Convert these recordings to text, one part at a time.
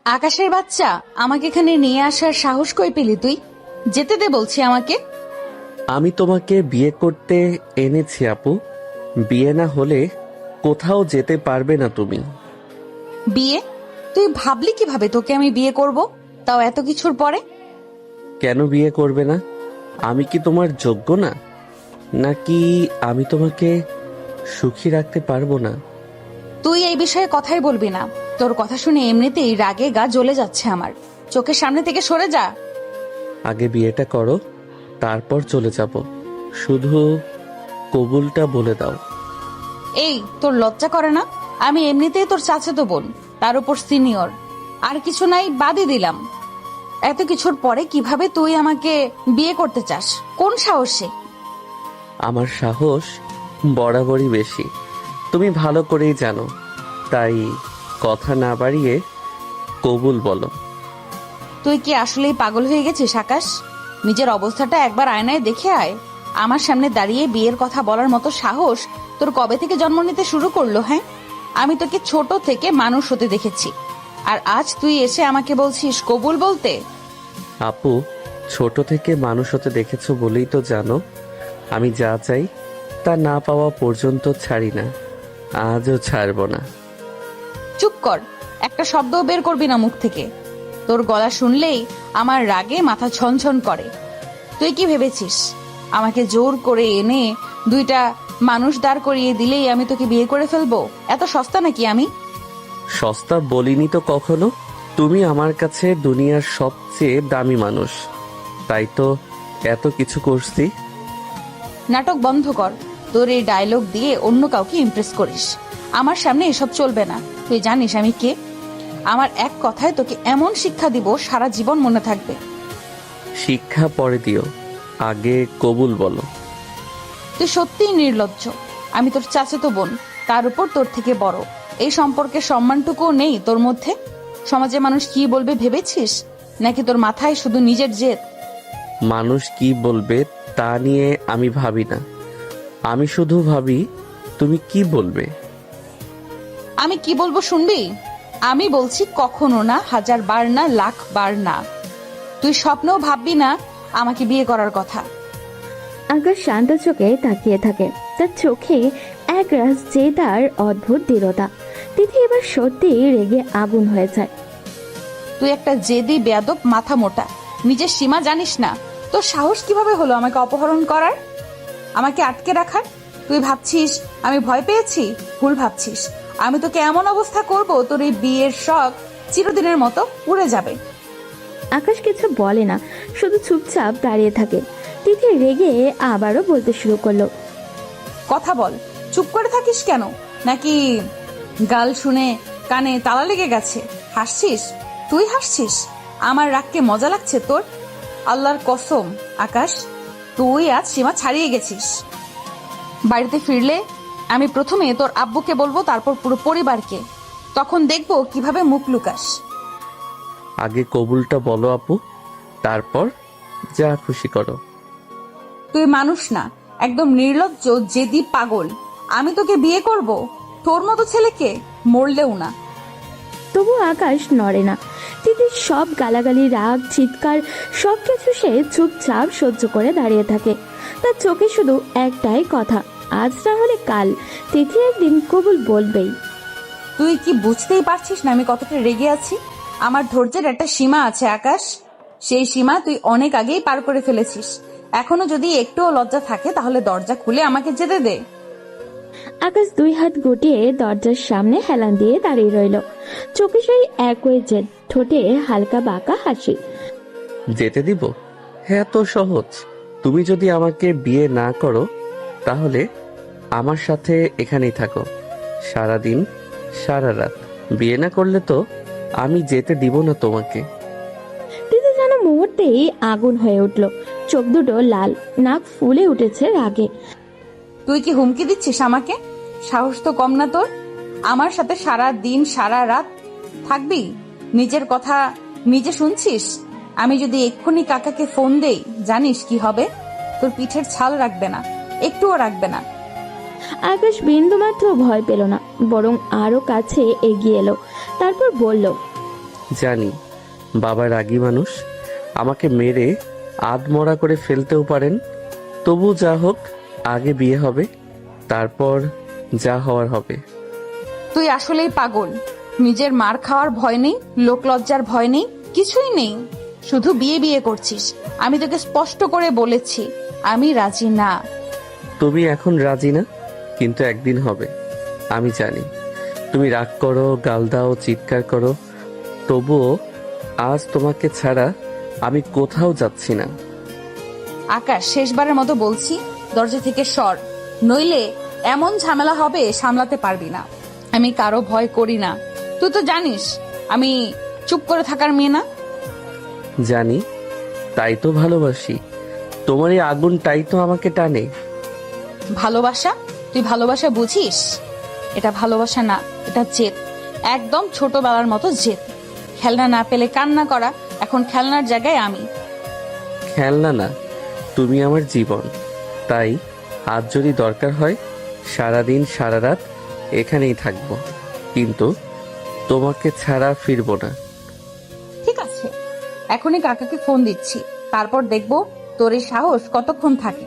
আকাশের বাচ্চা, আমাকে এখানে নিয়ে আসার সাহস কই পেলি তুই? যেতে দে বলছি আমাকে। আমি তোমাকে বিয়ে করতে এনেছি আপু। বিয়ে না হলে কোথাও যেতে পারবে না তুমি। বিয়ে? তুই ভাবলি কিভাবে তোকে আমি বিয়ে করব, তাও এত কিছুর পরে? কেন বিয়ে করবে না? আমি কি তোমার যোগ্য না? নাকি আমি তোমাকে সুখী রাখতে পারবো না? তুই এই বিষয়ে কথাই বলবি না। তোর কথা শুনে এমনিতেই রাগে গা জ্বলে যাচ্ছে আমার। চোখের সামনে থেকে সরে যা। আগে বিয়েটা করো, তারপর চলে যাব। শুধু কবুলটা বলে দাও। এই, তোর লজ্জা করে না? আমি এমনিতেই তোর চাচাতো বোন, তার উপর সিনিয়র। আর কিছু নাই, বাদই দিলাম। এত কিছুর পরে কিভাবে তুই আমাকে বিয়ে করতে চাস? কোন সাহসে? আমার সাহস বরাবরই বেশি, তুমি ভালো করেই জানো। তাই কথা না বাড়িয়ে কবুল বলো। তুই কি আসলেই পাগল হয়ে গেছিস আকাশ? নিজের অবস্থাটা একবার আয়নায় দেখে আয়। আমার সামনে দাঁড়িয়ে বিয়ের কথা বলার মতো সাহস তোর কবে থেকে জন্ম নিতে শুরু করলো? হ্যাঁ, আমি তোকে ছোট থেকে মানুষ হতে দেখেছি, আর আজ তুই এসে আমাকে বলছিস কবুল বলতে? আপু, ছোট থেকে মানুষ হতে দেখেছো বলেই তো জানো আমি যা চাই তা না পাওয়া পর্যন্ত ছাড়ি না, আজও ছাড়বো না। চুপ কর, একটা শব্দও বের করবি না মুখ থেকে। তোর গলা শুনলেই আমার রাগে মাথা ছনছন করে। তুই কি ভেবেছিস আমাকে জোর করে এনে দুইটা মানুষ দাঁড় করিয়ে দিলেই আমি তোকে বিয়ে করে ফেলবো? এত সস্তা নাকি আমি? সস্তা বলিনি তো কখনো। তুমি আমার কাছে দুনিয়ার সবচেয়ে দামি মানুষ, তাই তো এত কিছু করছি। নাটক বন্ধ কর। তোর এই ডায়লগ দিয়ে অন্য কাউকে ইমপ্রেস করিস। আমার সামনে এসব চলবে না। তুই জানিস আমি কে। আমার এক কথায় তোকে এমন শিক্ষা দিব সারা জীবন মনে থাকবে। শিক্ষা পরে দিও, আগে কবুল বলো। তুই সত্যিই নির্লজ্জ। আমি তোর চাচাতো বোন, তার উপর তোর থেকে বড়। এই সম্পর্কের সম্মানটুকুও নেই তোর মধ্যে। সমাজে মানুষ কি বলবে ভেবেছিস, নাকি তোর মাথায় শুধু নিজের জেদ? মানুষ কি বলবে তা নিয়ে আমি ভাবি না, আমি শুধু ভাবি তুমি কি বলবে। আমি কি বলবো শুনবি? আমি বলছি কখনো না, 1000 বার না, লাখ বার না। তুই স্বপ্নেও ভাববি না আমাকে বিয়ে করার কথা। আকাশ শান্ত চোখে তাকিয়ে থাকে, তার চোখে একরাশ জেদার অদ্ভুত দৃঢ়তা। তিথি এবার সত্যি রেগে আগুন হয়ে যায়। তুই একটা জেদি বেয়াদব মাথা মোটা, নিজের সীমা জানিস না। তোর সাহস কিভাবে হলো আমাকে অপহরণ করার, আমাকে আটকে রাখার? তুই ভাবছিস আমি ভয় পেয়েছি? ভুল ভাবছিস। আমি তোকে এমন অবস্থা করব তোর এই বিয়ের শখ চিরদিনের মতো উড়ে যাবে। আকাশ কিছু বলে না, শুধু চুপচাপ দাঁড়িয়ে থাকে। তিথি রেগে আবারও বলতে শুরু করলো। কথা বল, চুপ করে থাকিস কেন? নাকি গাল শুনে কানে তালা লেগে গেছে? হাসছিস? তুই হাসছিস? আমার রাগকে মজা লাগছে তোর? আল্লাহর কসম আকাশ, তুই আজ সীমা ছাড়িয়ে গেছিস। বাড়িতে ফিরলে আমি প্রথমে তোর আব্বুকে বলবো, তারপর পুরো পরিবারকে। তখন দেখবো কিভাবে মুখ লুকাস। আগে কবুলটা বলো আপু, তারপর যা খুশি করো। তুই মানুষ না, একদম নির্লজ্জ জেদি পাগল। আমি তোকে বিয়ে করব? তোর মতো ছেলেকে? মরলেও না। তবু আকাশ নড়ে না। তিথির সব গালাগালি, রাগ, চিৎকার সবকিছু সে চুপচাপ সহ্য করে দাঁড়িয়ে থাকে। তার চোখে শুধু একটাই কথা, আজ না হলে কাল তিথি একদিন কবুল বলবেই। তুই কি বুঝতেই পারছিস না আমি কতটা রেগে আছি? আমার ধৈর্যের একটা সীমা আছে আকাশ। সেই সীমা তুই অনেক আগেই পার করে ফেলেছিস। এখনো যদি একটুও লজ্জা থাকে তাহলে দরজা খুলে আমাকে যেতে দে। আকাশ 2 হাত গুটিয়ে দরজার সামনে হেলান দিয়ে দাঁড়িয়ে রইল। চোখে সেই একই জেদ, ঠোঁটে হালকা বাঁকা হাসি। যেতে দিব? হ্যাঁ, তো সহজ। তুমি যদি আমাকে বিয়ে না করো তাহলে আমার সাথে এখানেই থাকো, সারাদিন সারা রাত। বিয়ে না করলে তো আমি যেতে দিব না তোমাকে। তিথি যেন মুহূর্তেই আগুন হয়ে উঠল, চোখ দুটো লাল, নাক ফুলে উঠেছে রাগে। তুই কি হুমকি দিচ্ছিস আমাকে? সাহস তো কম না তোর। আমার সাথে সারা দিন সারা রাত থাকবি? নিজের কথা নিজে শুনছিস? আমি যদি এক্ষুনি কাকাকে ফোন দেই, জানিস কি হবে? তোর পিঠের ছাল রাখবে না, একটুও রাখবে না। আকাশ বিন্দুমাত্র ভয় পেল না, বরং আরো কাছে এগিয়ে এলো। তারপর বলল, জানি বাবা রাগী মানুষ, আমাকে মেরে আধমরা করে ফেলতেও পারেন। তবু যা হোক, আগে বিয়ে হবে, তারপর যা হওয়ার হবে। তুই আসলেই পাগল। নিজের মার খাওয়ার ভয় নেই, লোকলজ্জার ভয় নেই, কিছুই নেই, শুধু বিয়ে বিয়ে করছিস। আমি তোকে স্পষ্ট করে বলেছি আমি রাজি না। তুমি এখন রাজি না, কিন্তু একদিন হবে। আমি জানি তুমি রাগ করো, গাল দাও, চিৎকার করো, তবুও আজ তোমাকে ছাড়া আমি কোথাও যাচ্ছি না। আকাশ, শেষবারের মতো বলছি, দরজা থেকে সর, নইলে এমন ঝামেলা হবে সামলাতে পারবি না। আমি কারো ভয় করি না, তুই তো জানিস আমি চুপ করে থাকার মেয়ে না। জানি, তাই তো ভালোবাসি। তোমার এই আগুনটাই তো আমাকে টানে। ভালোবাসা? তুই ভালোবাসা বুঝিস? এটা ভালোবাসা না, এটা জেদ, একদম ছোটবেলার মতো জেদ। খেলনা না পেলে কান্না করা, এখন খেলনার জায়গায় আমি। খেলনা না, তুমি আমার জীবন। তাই আজ যদি দরকার হয় সারাদিন সারা রাত এখানেই থাকবো, কিন্তু তোমাকে ছাড়া ফিরবো না। ঠিক আছে, এখনই কাকাকে ফোন দিচ্ছি, তারপর দেখবো তোর এই সাহস কতক্ষণ থাকে।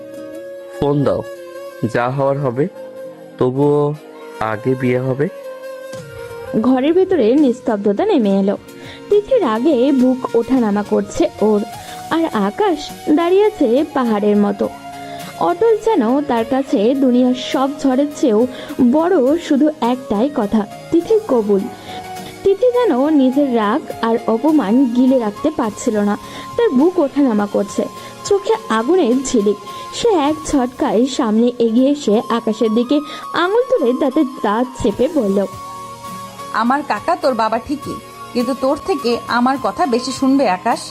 ফোন দাও, যা হওয়ার হবে, তবুও আগে বিয়ে হবে। ঘরের ভেতরে নিস্তব্ধতা নেমে এলো। তিথির আগে বুক ওঠানামা করছে ওর, আর আকাশ দাঁড়িয়ে আছে পাহাড়ের মতো অটল, যেন তার কাছে দুনিয়ার সব ঝড়ের চেয়েও বড় শুধু একটাই কথা, তিথির কবুল। তিথি যেন নিজের রাগ আর অপমান গিলে রাখতে পারছিল না, তার বুক ওঠানামা করছে, চোখে আগুনের ঝিলিক। সে এক ঝটকায় সামনে এগিয়ে এসে আকাশের দিকে আঙুল তুলে তাতে দাঁত চেপে বলল, আমার কাকা তোর বাবা ঠিকই, কিন্তু তোর থেকে আমার কথা বেশি শুনবে আকাশ।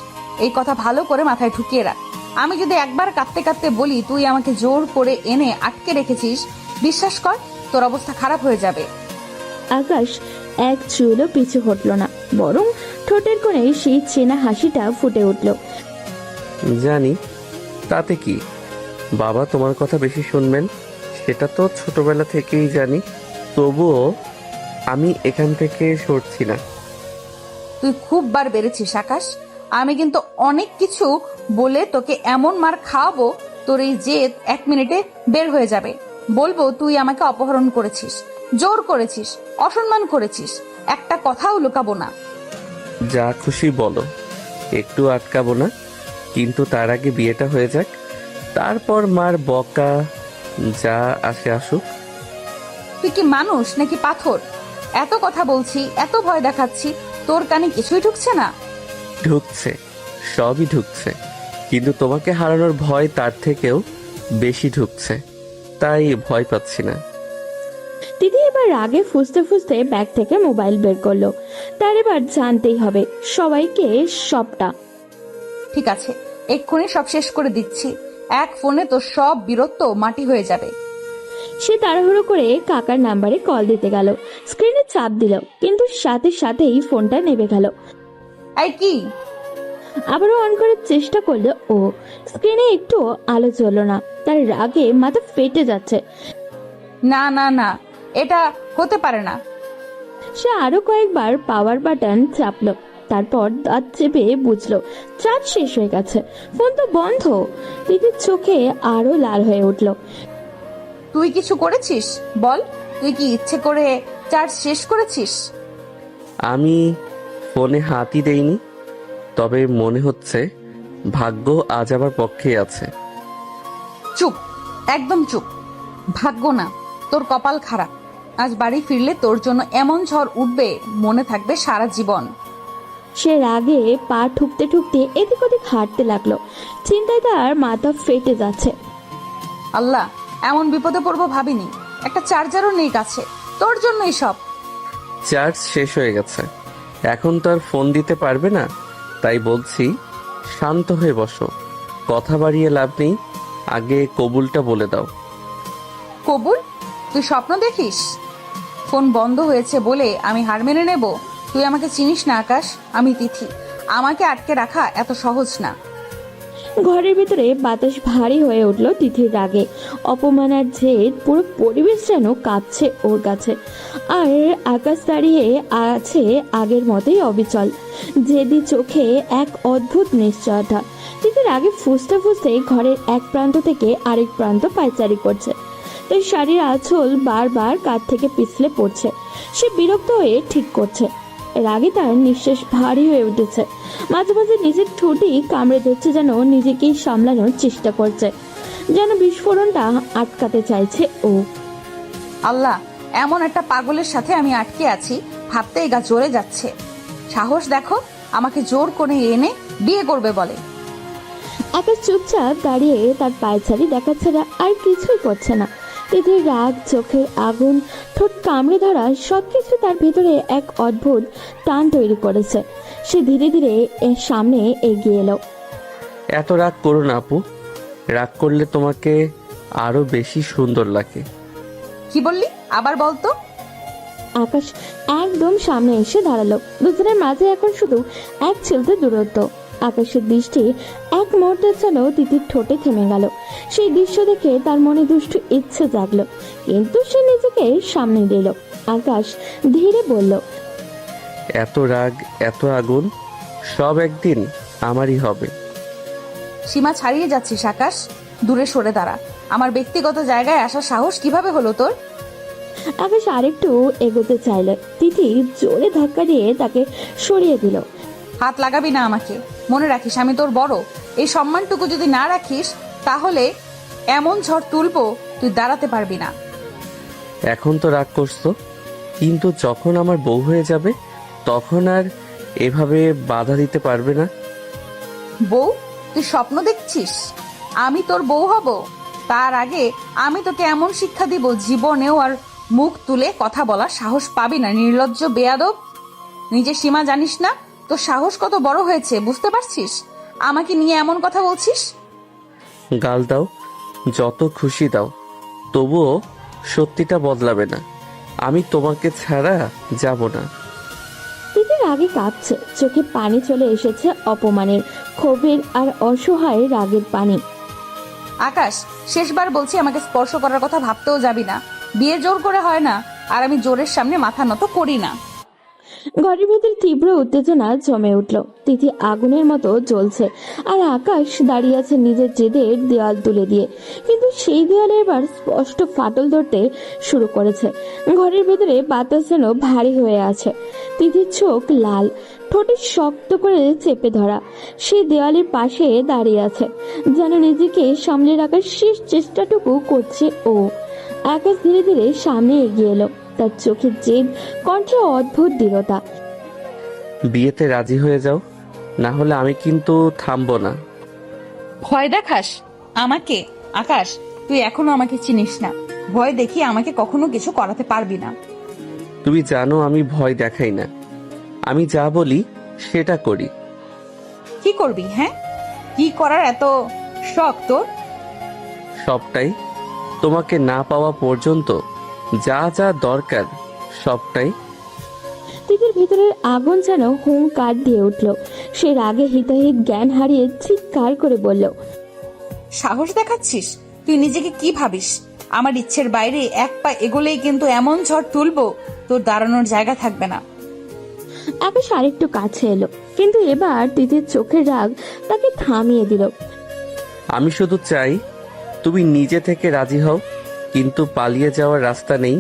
এই কথা ভালো করে মাথায় ঢুকিয়ে রাখ। আমি যদি একবার কাঁদতে কাঁদতে বলি তুই আমাকে জোর করে এনে আটকে রেখেছিস, বিশ্বাস কর তোর অবস্থা খারাপ হয়ে যাবে। আকাশ এক চুলও পিছু হটল না, বরং ঠোঁটের কোণে সেই চেনা হাসিটা ফুটে উঠল। জানি, তাতে কি? বাবা তোমার কথা বেশি শুনবেন, সেটা তো ছোটবেলা থেকেই জানি। তবুও আমি এখান থেকে সরছি না। তুই খুব বার বেড়েছিস আকাশ। আমি কিন্তু অনেক কিছু বলে তোকে এমন মার খাওয়াবো, তোর এই জেদ 1 মিনিটে বের হয়ে যাবে। বলবো তুই আমাকে অপহরণ করেছিস, জোর করেছিস, অসম্মান করেছিস, একটা কথাও লুকাবো না। যা খুশি বলো, একটু আটকাবো না, কিন্তু তার আগে বিয়েটা হয়ে যাক, তারপর মার বকা যা আসে আসুক। তুই কি মানুষ নাকি পাথর? এত কথা বলছি, এত ভয় দেখাচ্ছি, তোর কানে কিছুই ঢুকছে না? ঢুকছে, সবই ঢুকছে, কিন্তু তোমাকে হারানোর ভয় তার থেকেও বেশি ঢুকছে, তাই ভয় পাচ্ছি না। দিদি এবার রাগে ফুসতে ফুসতে ব্যাগ থেকে মোবাইল বের করলো, তার এবার জানতেই হবে সবাইকে সবটা। ঠিক আছে, এক্ষুনি সব শেষ করে দিচ্ছি, এক ফোনে তো সব বীরত্ব মাটি হয়ে যাবে। সে তাড়াহুড়ো করে কাকার নাম্বারে কল দিতে গেল, স্ক্রিনে চাপ দিল, কিন্তু সাথে সাথেই ফোনটা নেবে গেল। এই কি? আবারও অন করার চেষ্টা করলো ও, স্ক্রিনে একটু আলো জ্বললো না, তার রাগে মাথা ফেটে যাচ্ছে। না না না, এটা হতে পারে না। সে আরো কয়েকবার পাওয়ার বাটন চাপলো, তারপর দাঁত চেপে বুঝলো চার্জ শেষ হয়ে গেছে, ফোন তো বন্ধ। দিদির চোখে আরো লাল হয়ে উঠলো। তুই কিছু করেছিস? বল, তুই কি ইচ্ছে করে চার্জ শেষ করেছিস? আমি ফোনে হাতই দেইনি, তবে মনে হচ্ছে ভাগ্য আজ আমার পক্ষেই আছে। চুপ, একদম চুপ। ভাগ্য না, তোর কপাল খারাপ। আজ বাড়ি ফিরলে তোর জন্য এমন ঝড় উঠবে, মনে থাকবে সারা জীবন। সে রাগে পা ঠুকতে ঠুকতে এদিক ওদিক হাঁটতে লাগলো, চিন্তায় তার মাথা ফেটে যাচ্ছে। আল্লাহ, এমন বিপদে পড়বো ভাবিনি, একটা চার্জারও নেই কাছে, তোর জন্যই সব। চার্জ শেষ হয়ে গেছে, এখন তো আর ফোন দিতে পারবে না, তাই বলছি শান্ত হয়ে বসো, কথা বাড়িয়ে লাভ নেই, আগে কবুলটা বলে দাও। কবুল? তুই স্বপ্ন দেখিস? ফোন বন্ধ হয়েছে বলে আমি হার মেনে নেব? তুই আমাকে চিনিস না আকাশ, আমি তিথি, আমাকে আটকে রাখা এত সহজ না। ঘরের ভিতরে বাতাস ভারী হয়ে উঠল তিথির রাগে। অপমান আর জেদ, পুরো পরিবেশ যেন কাঁপছে ওর কাছে। আর আকাশ দাঁড়িয়ে আছে আগের মতোই অবিচল, জেদি চোখে এক অদ্ভুত নিশ্চয়তা। তিথির আগে ফুসতে ফুসতে ঘরের এক প্রান্ত থেকে আরেক প্রান্ত পায়চারি করছে। তার শাড়ির আঁচল বারবার কাঁধ থেকে পিছলে পড়ছে। সে বিরক্ত হয়ে ঠিক করছে। এর আগে তার নিঃশ্বাস ভারী হয়ে উঠেছে। মাঝে মাঝে নিজের ঠোঁটি কামড়ে ধরছে, যেন নিজেকেই সামলানোর চেষ্টা করছে, যেন বিস্ফোরণটা আটকাতে চাইছে ও। আল্লাহ, এমন একটা পাগলের সাথে আমি আটকে আছি, ভাবতেই গা জ্বরে যাচ্ছে। সাহস দেখো, আমাকে জোর করে এনে বিয়ে করবে বলে। আকাশ চুপচাপ দাঁড়িয়ে তার পায়চারি দেখা ছাড়া আর কিছুই করছে না। তিথির রাগ, চোখের আগুন, ঠোঁট কামড়ে ধরা সবকিছু তার ভেতরে এক অদ্ভুত টান তৈরি করেছে। সে ধীরে ধীরে এর সামনে এগিয়ে এলো। এত রাগ করো না আপু, রাগ করলে তোমাকে আরো বেশি সুন্দর লাগে। কি বললি? আবার বলতো। আকাশ একদম সামনে এসে দাঁড়ালো। দুজনের মাঝে এখন শুধু এক ছিলতে দূরত্ব। আকাশের দৃষ্টি এক মুহূর্তের জন্য তিথির ঠোঁটে থেমে গেল। সেই দৃশ্য দেখে তার মনে দুষ্টু ইচ্ছে জাগলো, কিন্তু সে নিজেকে সামনে দিল। আকাশ ধীরে বলল, এত রাগ, এত আগুন, সব একদিন আমারই হবে। সীমা ছাড়িয়ে যাচ্ছিস আকাশ, দূরে সরে দাঁড়া। আমার ব্যক্তিগত জায়গায় আসার সাহস কিভাবে হলো তোর? আকাশ আরেকটু এগোতে চাইলে তিথি জোরে ধাক্কা দিয়ে তাকে সরিয়ে দিল। হাত লাগাবি না আমাকে, মনে রাখিস আমি তোর বড়। এই সম্মানটুকু যদি না রাখিস, তাহলে এমন ঝড় তুলবো তুই দাঁড়াতে পারবি না। এখন তো রাগ করছো, কিন্তু যখন আমার বউ হয়ে যাবে তখন আর এভাবে বাধা দিতে পারবে না। বউ? তুই স্বপ্ন দেখছিস আমি তোর বউ হব? তার আগে আমি তোকে এমন শিক্ষা দিব, জীবনেও আর মুখ তুলে কথা বলার সাহস পাবি না। নির্লজ্জ বেয়াদব, নিজের সীমা জানিস না? তোর সাহস কত বড় হয়েছে বুঝতে পারছিস? আমাকে নিয়ে এমন কথা বলছিস? গাল দাও, যত খুশি দাও, তবুও সত্যিটা বদলাবে না। আমি তোমাকে ছাড়া যাব না। তিথির আগে কাঁপছে, চোখে পানি চলে এসেছে অপমানের, ক্ষোভের আর অসহায় রাগের পানি। আকাশ, শেষবার বলছি, আমাকে স্পর্শ করার কথা ভাবতেও যাবি না। বিয়ে জোর করে হয় না, আর আমি জোরের সামনে মাথা নত করি না। ঘরের ভেতর তীব্র উত্তেজনা জমে উঠল। তিথি আগুনের মতো জ্বলছে, আর আকাশ দাঁড়িয়ে আছে নিজের জেদের দেওয়াল তুলে দিয়ে। কিন্তু সেই দেওয়ালে এবার স্পষ্ট ফাটল ধরতে শুরু করেছে। ঘরের ভেতরে বাতাস যেন ভারী হয়ে আছে। তিথির চোখ লাল, ঠোঁটে শক্ত করে চেপে ধরা। সে দেওয়ালের পাশে দাঁড়িয়ে আছে, যেন নিজেকে সামলে রাখার শেষ চেষ্টাটুকু করছে ও। আকাশ ধীরে ধীরে সামনে এগিয়ে এলো, তার চোখের জেদ, কণ্ঠে অদ্ভুত দৃঢ়তা। বিয়েতে রাজি হয়ে যাও, না হলে আমি কিন্তু থামবো না। ভয় দেখাস আমাকে? আকাশ, তুই এখনো আমাকে চিনিস না। ভয় দেখিয়ে আমাকে কখনো কিছু করাতে পারবি না। তুমি জানো আমি ভয় দেখাই না, আমি যা বলি সেটা করি। কি করবি? হ্যাঁ, কি করার এত শখ তোর? সবটাই, তোমাকে না পাওয়া পর্যন্ত যা যা দরকার সবটাই। তিথির ভিতরের আগুন যেন হুঙ্কার দিয়ে উঠল। সে রাগে হিতাহিত জ্ঞান হারিয়ে চিৎকার করে বলল, সাহস দেখাচ্ছিস? তুই নিজেকে কি ভাবিস? আমার ইচ্ছের বাইরে এক পা এগোলেই কিন্তু এমন ঝড় তুলবো, তোর দাঁড়ানোর জায়গা থাকবে না। আকাশ আরেকটু কাছে এলো, কিন্তু এবার তিথির চোখের রাগ তাকে থামিয়ে দিল। আমি শুধু চাই তুমি নিজে থেকে রাজি হও, কিন্তু পালিয়ে যাওয়ার রাস্তা নেই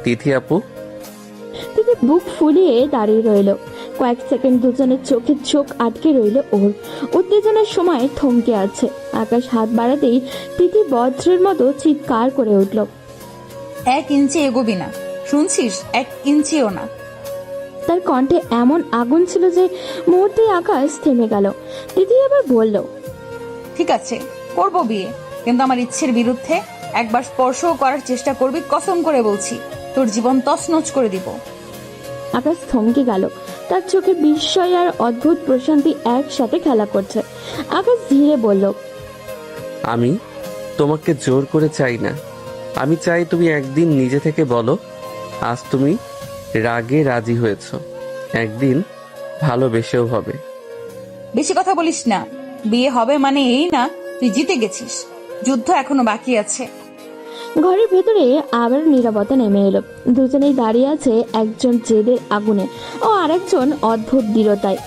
তিথি আপু। তিথি বুক ফুলিয়ে দাঁড়িয়ে রইল। কয়েক সেকেন্ড দুজনের চোখের চোখ আটকে রইল ওর। উত্তেজনার সময় থমকে আছে। আকাশ হাত বাড়াতেই তিথি বজ্রের মতো চিৎকার করে উঠল, 1 ইঞ্চি এগোবি না, শুনছিস? 1 ইঞ্চিও না। তার কণ্ঠে এমন আগুন ছিল যে মুহূর্তে আকাশ থেমে গেল। তিথি আবার বলল, ঠিক আছে, করবো বিয়ে, কিন্তু আমার ইচ্ছের বিরুদ্ধে একবার স্পর্শও করার চেষ্টা করবি, কসম করে বলছি তোর জীবন তছনছ করে দিব। আকাশ থমকে গেল। তার চোখে বিস্ময় আর অদ্ভুত প্রশান্তি একসাথে খেলা করছে। আকাশ ধীরে বলল, আমি তোমাকে জোর করে চাই না, আমি চাই তুমি একদিন নিজে থেকে বলো আজ তুমি রাগে রাজি হয়েছ, একদিন ভালোবেসেও হবে। বেশি কথা বলিস না, বিয়ে হবে মানে এই না তুই জিতে গেছিস, যুদ্ধ এখনো বাকি আছে। ঘরের ভেতরে আবার নীরবতা নেমে এলো। দুজনেই দাঁড়িয়ে আছে, একজন জেদের আগুনে ও আরেকজন অদ্ভুত দৃঢ়তায়।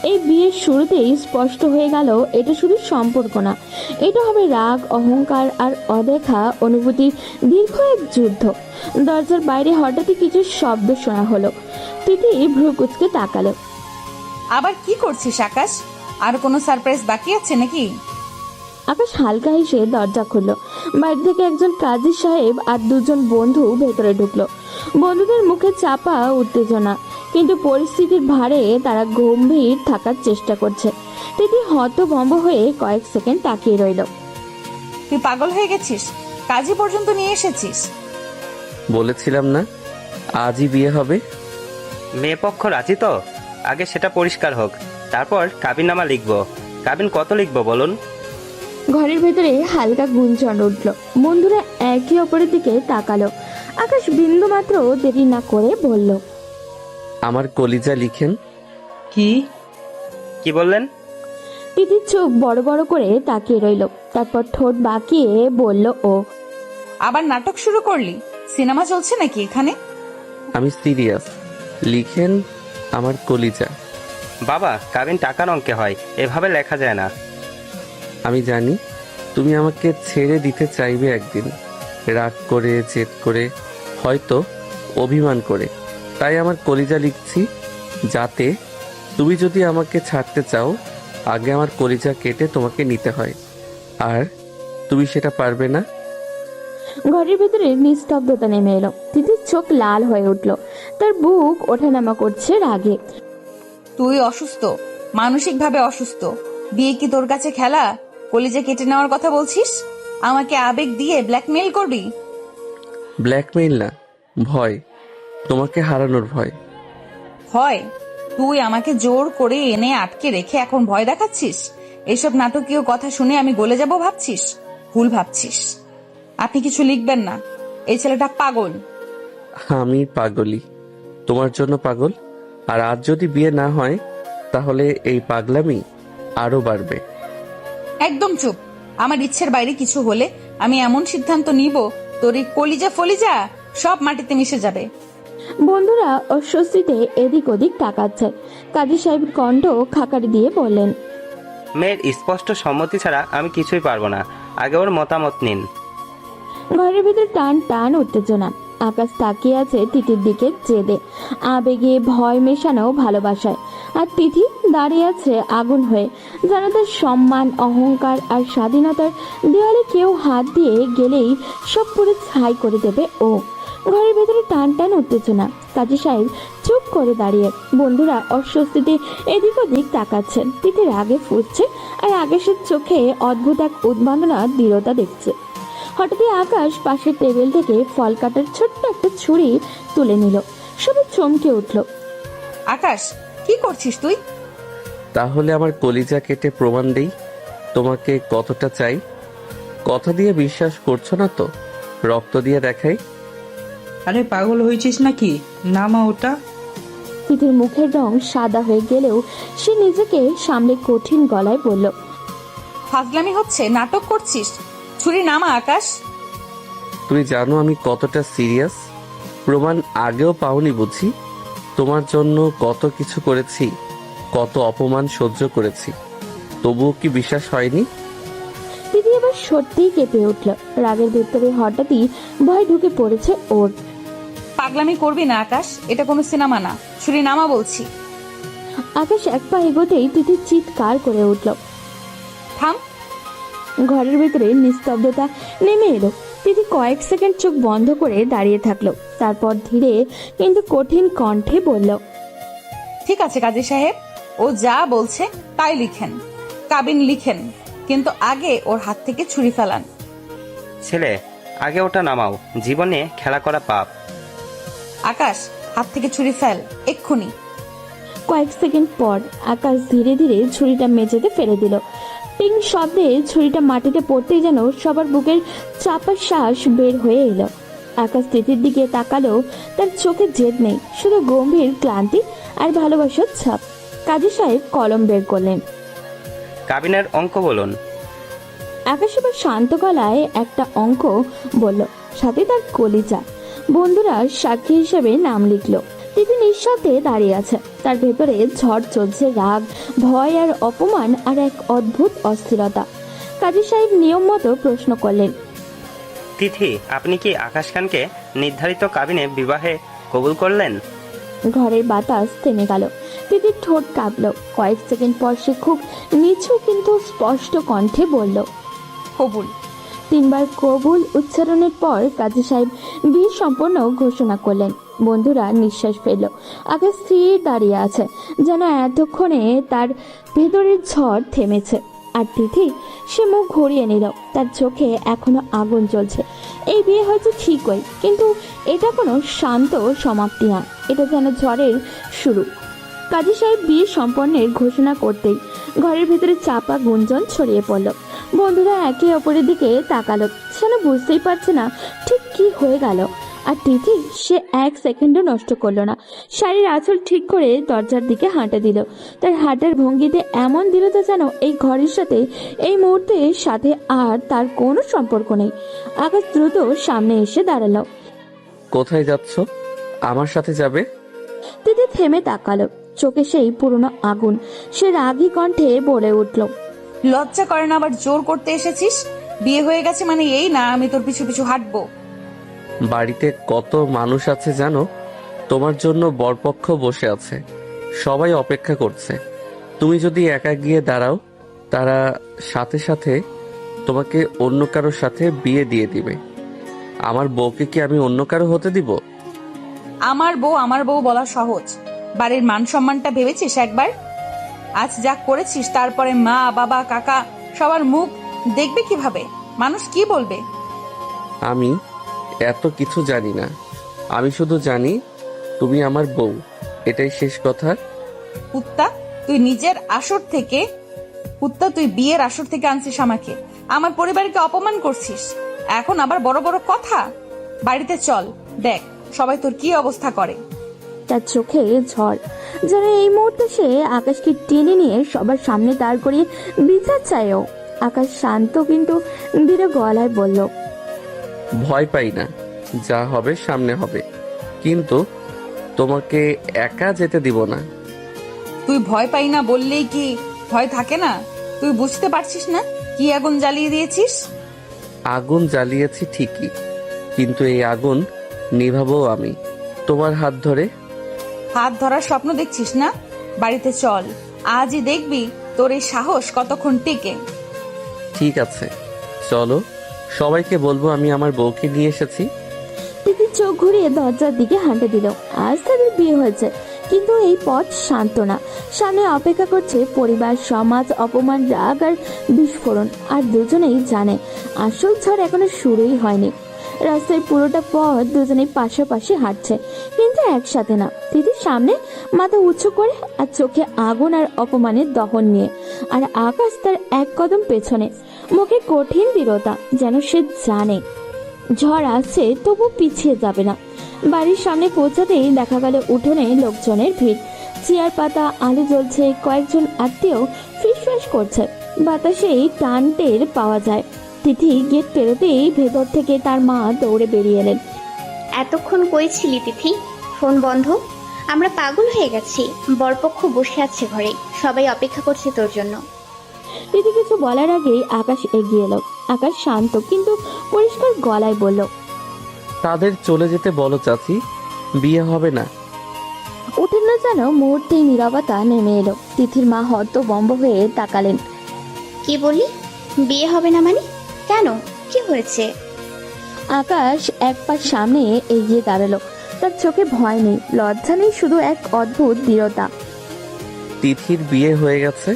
এই বিয়ের শুরুতেই স্পষ্ট হয়ে গেল এটা শুধু সম্পর্ক না, এটা হবে রাগ, অহংকার আর অদেখা অনুভূতির দীর্ঘ এক যুদ্ধ। দরজার বাইরে হঠাৎই কিছু শব্দ শোনা হলো। তিথি ভ্রু কুঁচকে তাকালো। আবার কি করছিস আকাশ? আর কোনো সারপ্রাইজ বাকি আছে নাকি? আকাশ হালকা হেসে দরজা খুললো। বাইরে থেকে একজন কাজী সাহেব আর দুজন বন্ধু ভেতরে ঢুকলো। বন্ধুদের মুখে চাপা উত্তেজনা, কিন্তু পরিস্থিতির ভারে তারা গম্ভীর থাকার চেষ্টা করছে। তিথি হতভম্ব হয়ে কয়েক সেকেন্ড তাকিয়ে রইল। তুই পাগল হয়ে গেছিস? কাজী পর্যন্ত নিয়ে এসেছিস? বলেছিলাম না আজই বিয়ে হবে। মেয়ে পক্ষ রাজি তো? আগে সেটা পরিষ্কার হোক, তারপর কাবিননামা লিখবো। কাবিন কত লিখবো বলুন? ঘরের ভেতরে হালকা গুঞ্জন উঠল। বন্ধুরা একে অপরের দিকে তাকালো। আকাশ বিন্দু মাত্র দেরি না করে বলল, আমার কলিজা লিখেন। কি বললেন? তিথির চোখ বড় বড় করে তাকিয়ে রইল। তারপর ঠোঁট বাঁকিয়ে বলল ও, আবার নাটক শুরু করলি? সিনেমা চলছে নাকি এখানে? আমি সিরিয়াস, লিখেন আমার কলিজা। বাবা, কাবিন টাকার অঙ্কে হয়, এভাবে লেখা যায় না। আমি জানি তুমি আমাকে ছেড়ে দিতে চাইবে একদিন, রাগ করে, জেদ করে, হয়তো অভিমান করে। তাই আমার কলিজা লিখছি, যাতে তুমি যদি আমাকে ছাড়তে চাও আগে আমার কলিজা কেটে তোমাকে নিতে হয়, আর তুমি সেটা পারবে না। ঘরের ভেতরে নিস্তব্ধতা নেমে এলো। তিথির চোখ লাল হয়ে উঠল। তার বুক ওঠানামা করছে রাগে। তুই অসুস্থ, মানসিকভাবে অসুস্থ। বিয়ে কি তোর কাছে খেলা? কলিজা কেটে নেওয়ার কথা বলছিস? আমাকে আবেগ দিয়ে ব্ল্যাকমেইল করবি? ব্ল্যাকমেইল না, ভয়, তোমাকে হারানোর ভয়। ভয়? তুই আমাকে জোর করে এনে আটকে রেখে এখন ভয় দেখাচ্ছিস? এসব নাটকীয় কথা শুনে আমি গলে যাব ভাবছিস? ভুল ভাবছিস। আপনি কিছু লিখবেন না, এই ছেলেটা পাগল। আমি পাগলি, তোমার জন্য পাগল। আর আজ যদি বিয়ে না হয় তাহলে এই পাগলামি আরো বাড়বে। একদম চুপ। আমার ইচ্ছের বাইরে কিছু হলে আমি এমন সিদ্ধান্ত নিব, তোর এই কলিজা ফলিজা সব মাটিতে মিশে যাবে। বন্ধুরা অস্বস্তিতে এদিক ওদিক তাকাচ্ছে। কাজী সাহেব কণ্ঠ খাকারি দিয়ে বললেন, মেয়ের স্পষ্ট সম্মতি ছাড়া আমি কিছুই পারবো না। আগে ওর মতামত নিন। ঘরের ভেতর টান টান উত্তেজনা। আকাশ তাকিয়ে আছে তিথির দিকে জেদে, আবেগে, ভয় মেশানো ভালোবাসায়। আর তিথি দাঁড়িয়ে আছে আগুন হয়ে, যেন তার সম্মান, অহংকার আর স্বাধীনতার দেওয়ালে কেউ হাত দিয়ে গেলেই সব পুরো ছাই করে দেবে ও। ঘরের ভেতরে টান টান উত্তেজনা। কাজী সাহেব চুপ করে দাঁড়িয়ে। বন্ধুরা অস্বস্তিতে এদিক ওদিক তাকাচ্ছেন। তিথি রাগে ফুটছে আর আকাশের চোখে অদ্ভুত এক উন্মাদনা, দৃঢ়তা দেখছে। হঠাৎই আকাশ পাশের টেবিল থেকে ফল কাটার ছোট্ট একটা ছুরি তুলে নিল। সবাই চমকে উঠল। আকাশ, কি করছিস তুই? তাহলে আমার কলিজা কেটে প্রমাণ দেই তোমাকে কতটা চাই। কথা দিয়ে বিশ্বাস করছো না তো, রক্ত দিয়ে দেখাই। আরে পাগল হয়েছিস নাকি? নামা ওটা। তিথির মুখের রং সাদা হয়ে গেলেও সে নিজেকে সামলে কঠিন গলায় বলল, ফাজলামি হচ্ছে? নাটক করছিস? ছুরি নামা আকাশ। তুমি জানো আমি কতটা সিরিয়াস। প্রমাণ আগেও পাওনি বুঝি? তোমার জন্য কত কিছু করেছি, কত অপমান সহ্য করেছি, তবুও কি বিশ্বাস হয়নি? তিথি এবার সত্যিই কেঁপে উঠল। রাগের ভেতরে হঠাৎই ভয় ঢুকে পড়েছে ওর। পাগলামি করবি না আকাশ, এটা কোনো সিনেমা না। ছুরি নামা বলছি। আকাশ এক পা এগোতেই তিথি চিৎকার করে উঠল। থাম। ঘরের ভেতরে নিস্তব্ধতা নেমে এলো। তিথি কয়েক সেকেন্ড চোখ বন্ধ করে দাঁড়িয়ে থাকলো। তারপর ধীরে কিন্তু কঠিন কণ্ঠে বলল, ঠিক আছে কাজী সাহেব, ও যা বলছে তাই লিখেন, কাবিন লিখেন, কিন্তু আগে ওর হাত থেকে ছুরি ফেলান। ছেলে, আগে ওটা নামাও, জীবনে খেলা করা পাপ। আকাশ, হাত থেকে ছুরি ফেল এক্ষুনি। কয়েক সেকেন্ড পর আকাশ ধীরে ধীরে ছুরিটা মেঝেতে ফেলে দিল। টিং শব্দে ছুরিটা মাটিতে পড়তেই যেন সবার বুকের চাপা শ্বাস বের হয়ে এলো। আকাশ তিথির দিকে তাকালো। তার চোখে জেদ নেই, শুধু গম্ভীর ক্লান্তি আর ভালোবাসার ছাপ। কাজী সাহেব কলম বের করলেন। কাবিনের অঙ্ক বলুন। আকাশ এবার শান্ত গলায় একটা অঙ্ক বলল, সাথে তার কলিজা। বন্ধুরা সাক্ষী হিসেবে নাম লিখলো। তিথি নিঃশব্দে দাঁড়িয়ে আছে। তার ভেতরে ঝড় চলছে, রাগ, ভয় আর অপমান আর এক অদ্ভুত অস্থিরতা। কাজী সাহেব নিয়ম মতো প্রশ্ন করলেন, তিথি, আপনি কি আকাশ খানকে নির্ধারিত কাবিনে বিবাহে কবুল করলেন? ঘরের বাতাস থেমে গেল। তিথির ঠোঁট কাঁপল। কয়েক সেকেন্ড পর সে খুব নিচু কিন্তু স্পষ্ট কণ্ঠে বলল, কবুল। 3 বার কবুল উচ্চারণের পর কাজী সাহেব বিয়ে সম্পন্ন ঘোষণা করলেন। বন্ধুরা নিঃশ্বাস ফেলল। আকাশ স্থির দাঁড়িয়ে আছে, যেন এতক্ষণে তার ভেতরের ঝড় থেমেছে। আর তিথি, সে মুখ ঘুরিয়ে নিল। তার চোখে এখনো আগুন জ্বলছে। এই বিয়ে হয়তো ঠিকই, কিন্তু এটা কোনো শান্ত সমাপ্তি না, এটা যেন ঝড়ের শুরু। কাজী সাহেব বিয়ে সম্পন্নের ঘোষণা করতেই ঘরের ভেতরে চাপা গুঞ্জন ছড়িয়ে পড়ল। বন্ধুরা একে অপরের দিকে তাকালো, যেন বুঝতেই পারছে না ঠিক কি হয়ে গেল। আর তিথি, সে 1 সেকেন্ডও নষ্ট করলো না। শাড়ির আঁচল ঠিক করে দরজার দিকে হাঁটা দিল। তার হাঁটার ভঙ্গিতে এমন দৃঢ়তা যেন এই ঘরের সাথে, এই মুহূর্তের সাথে আর তার কোনো সম্পর্ক নেই। আকাশ দ্রুত সামনে এসে দাঁড়ালো। কোথায় যাচ্ছ? আমার সাথে যাবে? তিথি থেমে তাকালো, চোখে সেই পুরনো আগুন। সে রাগী কণ্ঠে বলে উঠল, লজ্জা করে না আবার জোর করতে এসেছিস? বিয়ে হয়ে গেছে মানে এই না আমি তোর পিছু পিছু হাঁটবো। বাড়িতে কত মানুষ আছে জানো? তোমার জন্য বরপক্ষ বসে আছে, সবাই অপেক্ষা করছে। তুমি যদি একা গিয়ে দাঁড়াও, তারা সাথে সাথে তোমাকে অন্য কারোর সাথে বিয়ে দিয়ে দিবে। আমার বউকে কি আমি অন্য কারো হতে দিব? আমার বউ বলা সহজ, বাড়ির মান সম্মানটা ভেবেছিস একবার? আজ যা করেছিস তারপরে মা বাবা কাকা সবার মুখ দেখবে কিভাবে? মানুষ কি বলবে? আমি এত কিছু জানি না। আমি শুধু জানি তুমি আমার বউ, এটাই শেষ কথা। কুত্তা, তুই নিজের আসর থেকে, কুত্তা তুই বিয়ের আসর থেকে আনছিস আমাকে, আমার পরিবারকে অপমান করছিস, এখন আবার বড় বড় কথা। বাড়িতে চল, দেখ সবাই তোর কি অবস্থা করে। তার চোখে ঝড়, যেন এই মুহূর্তে সে আকাশকে টেনে নিয়ে সবার সামনে দাঁড় করিয়ে বিচার চায়ও। আকাশ শান্ত কিন্তু দৃঢ় গলায় বলল, ভয় পাই না, যা হবে সামনে হবে, কিন্তু তোমাকে একা যেতে দিব না। তুই ভয় পাই না বললেই কি ভয় থাকে না? তুই বুঝতে পারছিস না কি আগুন জ্বালিয়ে দিয়েছিস? আগুন জ্বালিয়েছি ঠিকই, কিন্তু এই আগুন নিভাবো আমি, তোমার হাত ধরে। হাত ধরার স্বপ্ন দেখছিস না? বাড়িতে চল, আজই দেখবি তোর এই সাহস কতক্ষণ টিকে। ঠিক আছে, চলো, সবাইকে বলবো আমি আমার বউকে নিয়ে এসেছি। তিথি চোখ ঘুরিয়ে দরজার দিকে হাঁটে দিল। আজ তাদের বিয়ে হয়েছে, কিন্তু এই পথ শান্ত না। সামনে অপেক্ষা করছে পরিবার, সমাজ, অপমান, রাগ আর বিস্ফোরণ। আর দুজনেই জানে আসল ঝড় এখনো শুরুই হয়নি। রাস্তায় পুরোটা পথ দুজনেই পাশাপাশি হাঁটছে, কিন্তু একসাথে না। তিথির সামনে, মাথা উঁচু করে আর চোখে আগুন আর অপমানের দহন নিয়ে। আর আকাশ তার 1 কদম পেছনে, মুখে কঠিন দৃঢ়তা, যেন সে জানে ঝড় আসছে তবু পিছিয়ে যাবে না। বাড়ির সামনে পৌঁছাতেই দেখা গেল উঠোনে লোকজনের ভিড়। চেয়ার পাতা, আলো জ্বলছে, কয়েকজন আত্মীয় ফিসফাস করছে। বাতাসেই টান টের পাওয়া যায়। তিথি গেট পেরোতেই ভেতর থেকে তার মা দৌড়ে বেরিয়ে এলেন। এতক্ষণ কই ছিলি তিথি? ফোন বন্ধ? আমরা পাগল হয়ে গেছি। বরপক্ষ বসে আছে ঘরে, সবাই অপেক্ষা করছে তোর জন্য। তিথি কিছু বলার আগেই আকাশ এগিয়ে এলো। আকাশ শান্ত কিন্তু পরিষ্কার গলায় বলল, তাদের চলে যেতে বলো চাচি, বিয়ে হবে না। উঠেন না যেন মুহূর্তেই নীরবতা নেমে এলো। তিথির মা হতভম্ব হয়ে তাকালেন। কি বলি? বিয়ে হবে না মানে? কেন, কি হয়েছে? আকাশ 1 পা সামনে এগিয়ে দাঁড়ালো। তার চোখে ভয় নেই, লজ্জা নেই, শুধু এক অদ্ভুত দৃঢ়তা। তিথির বিয়ে হয়ে গেছে।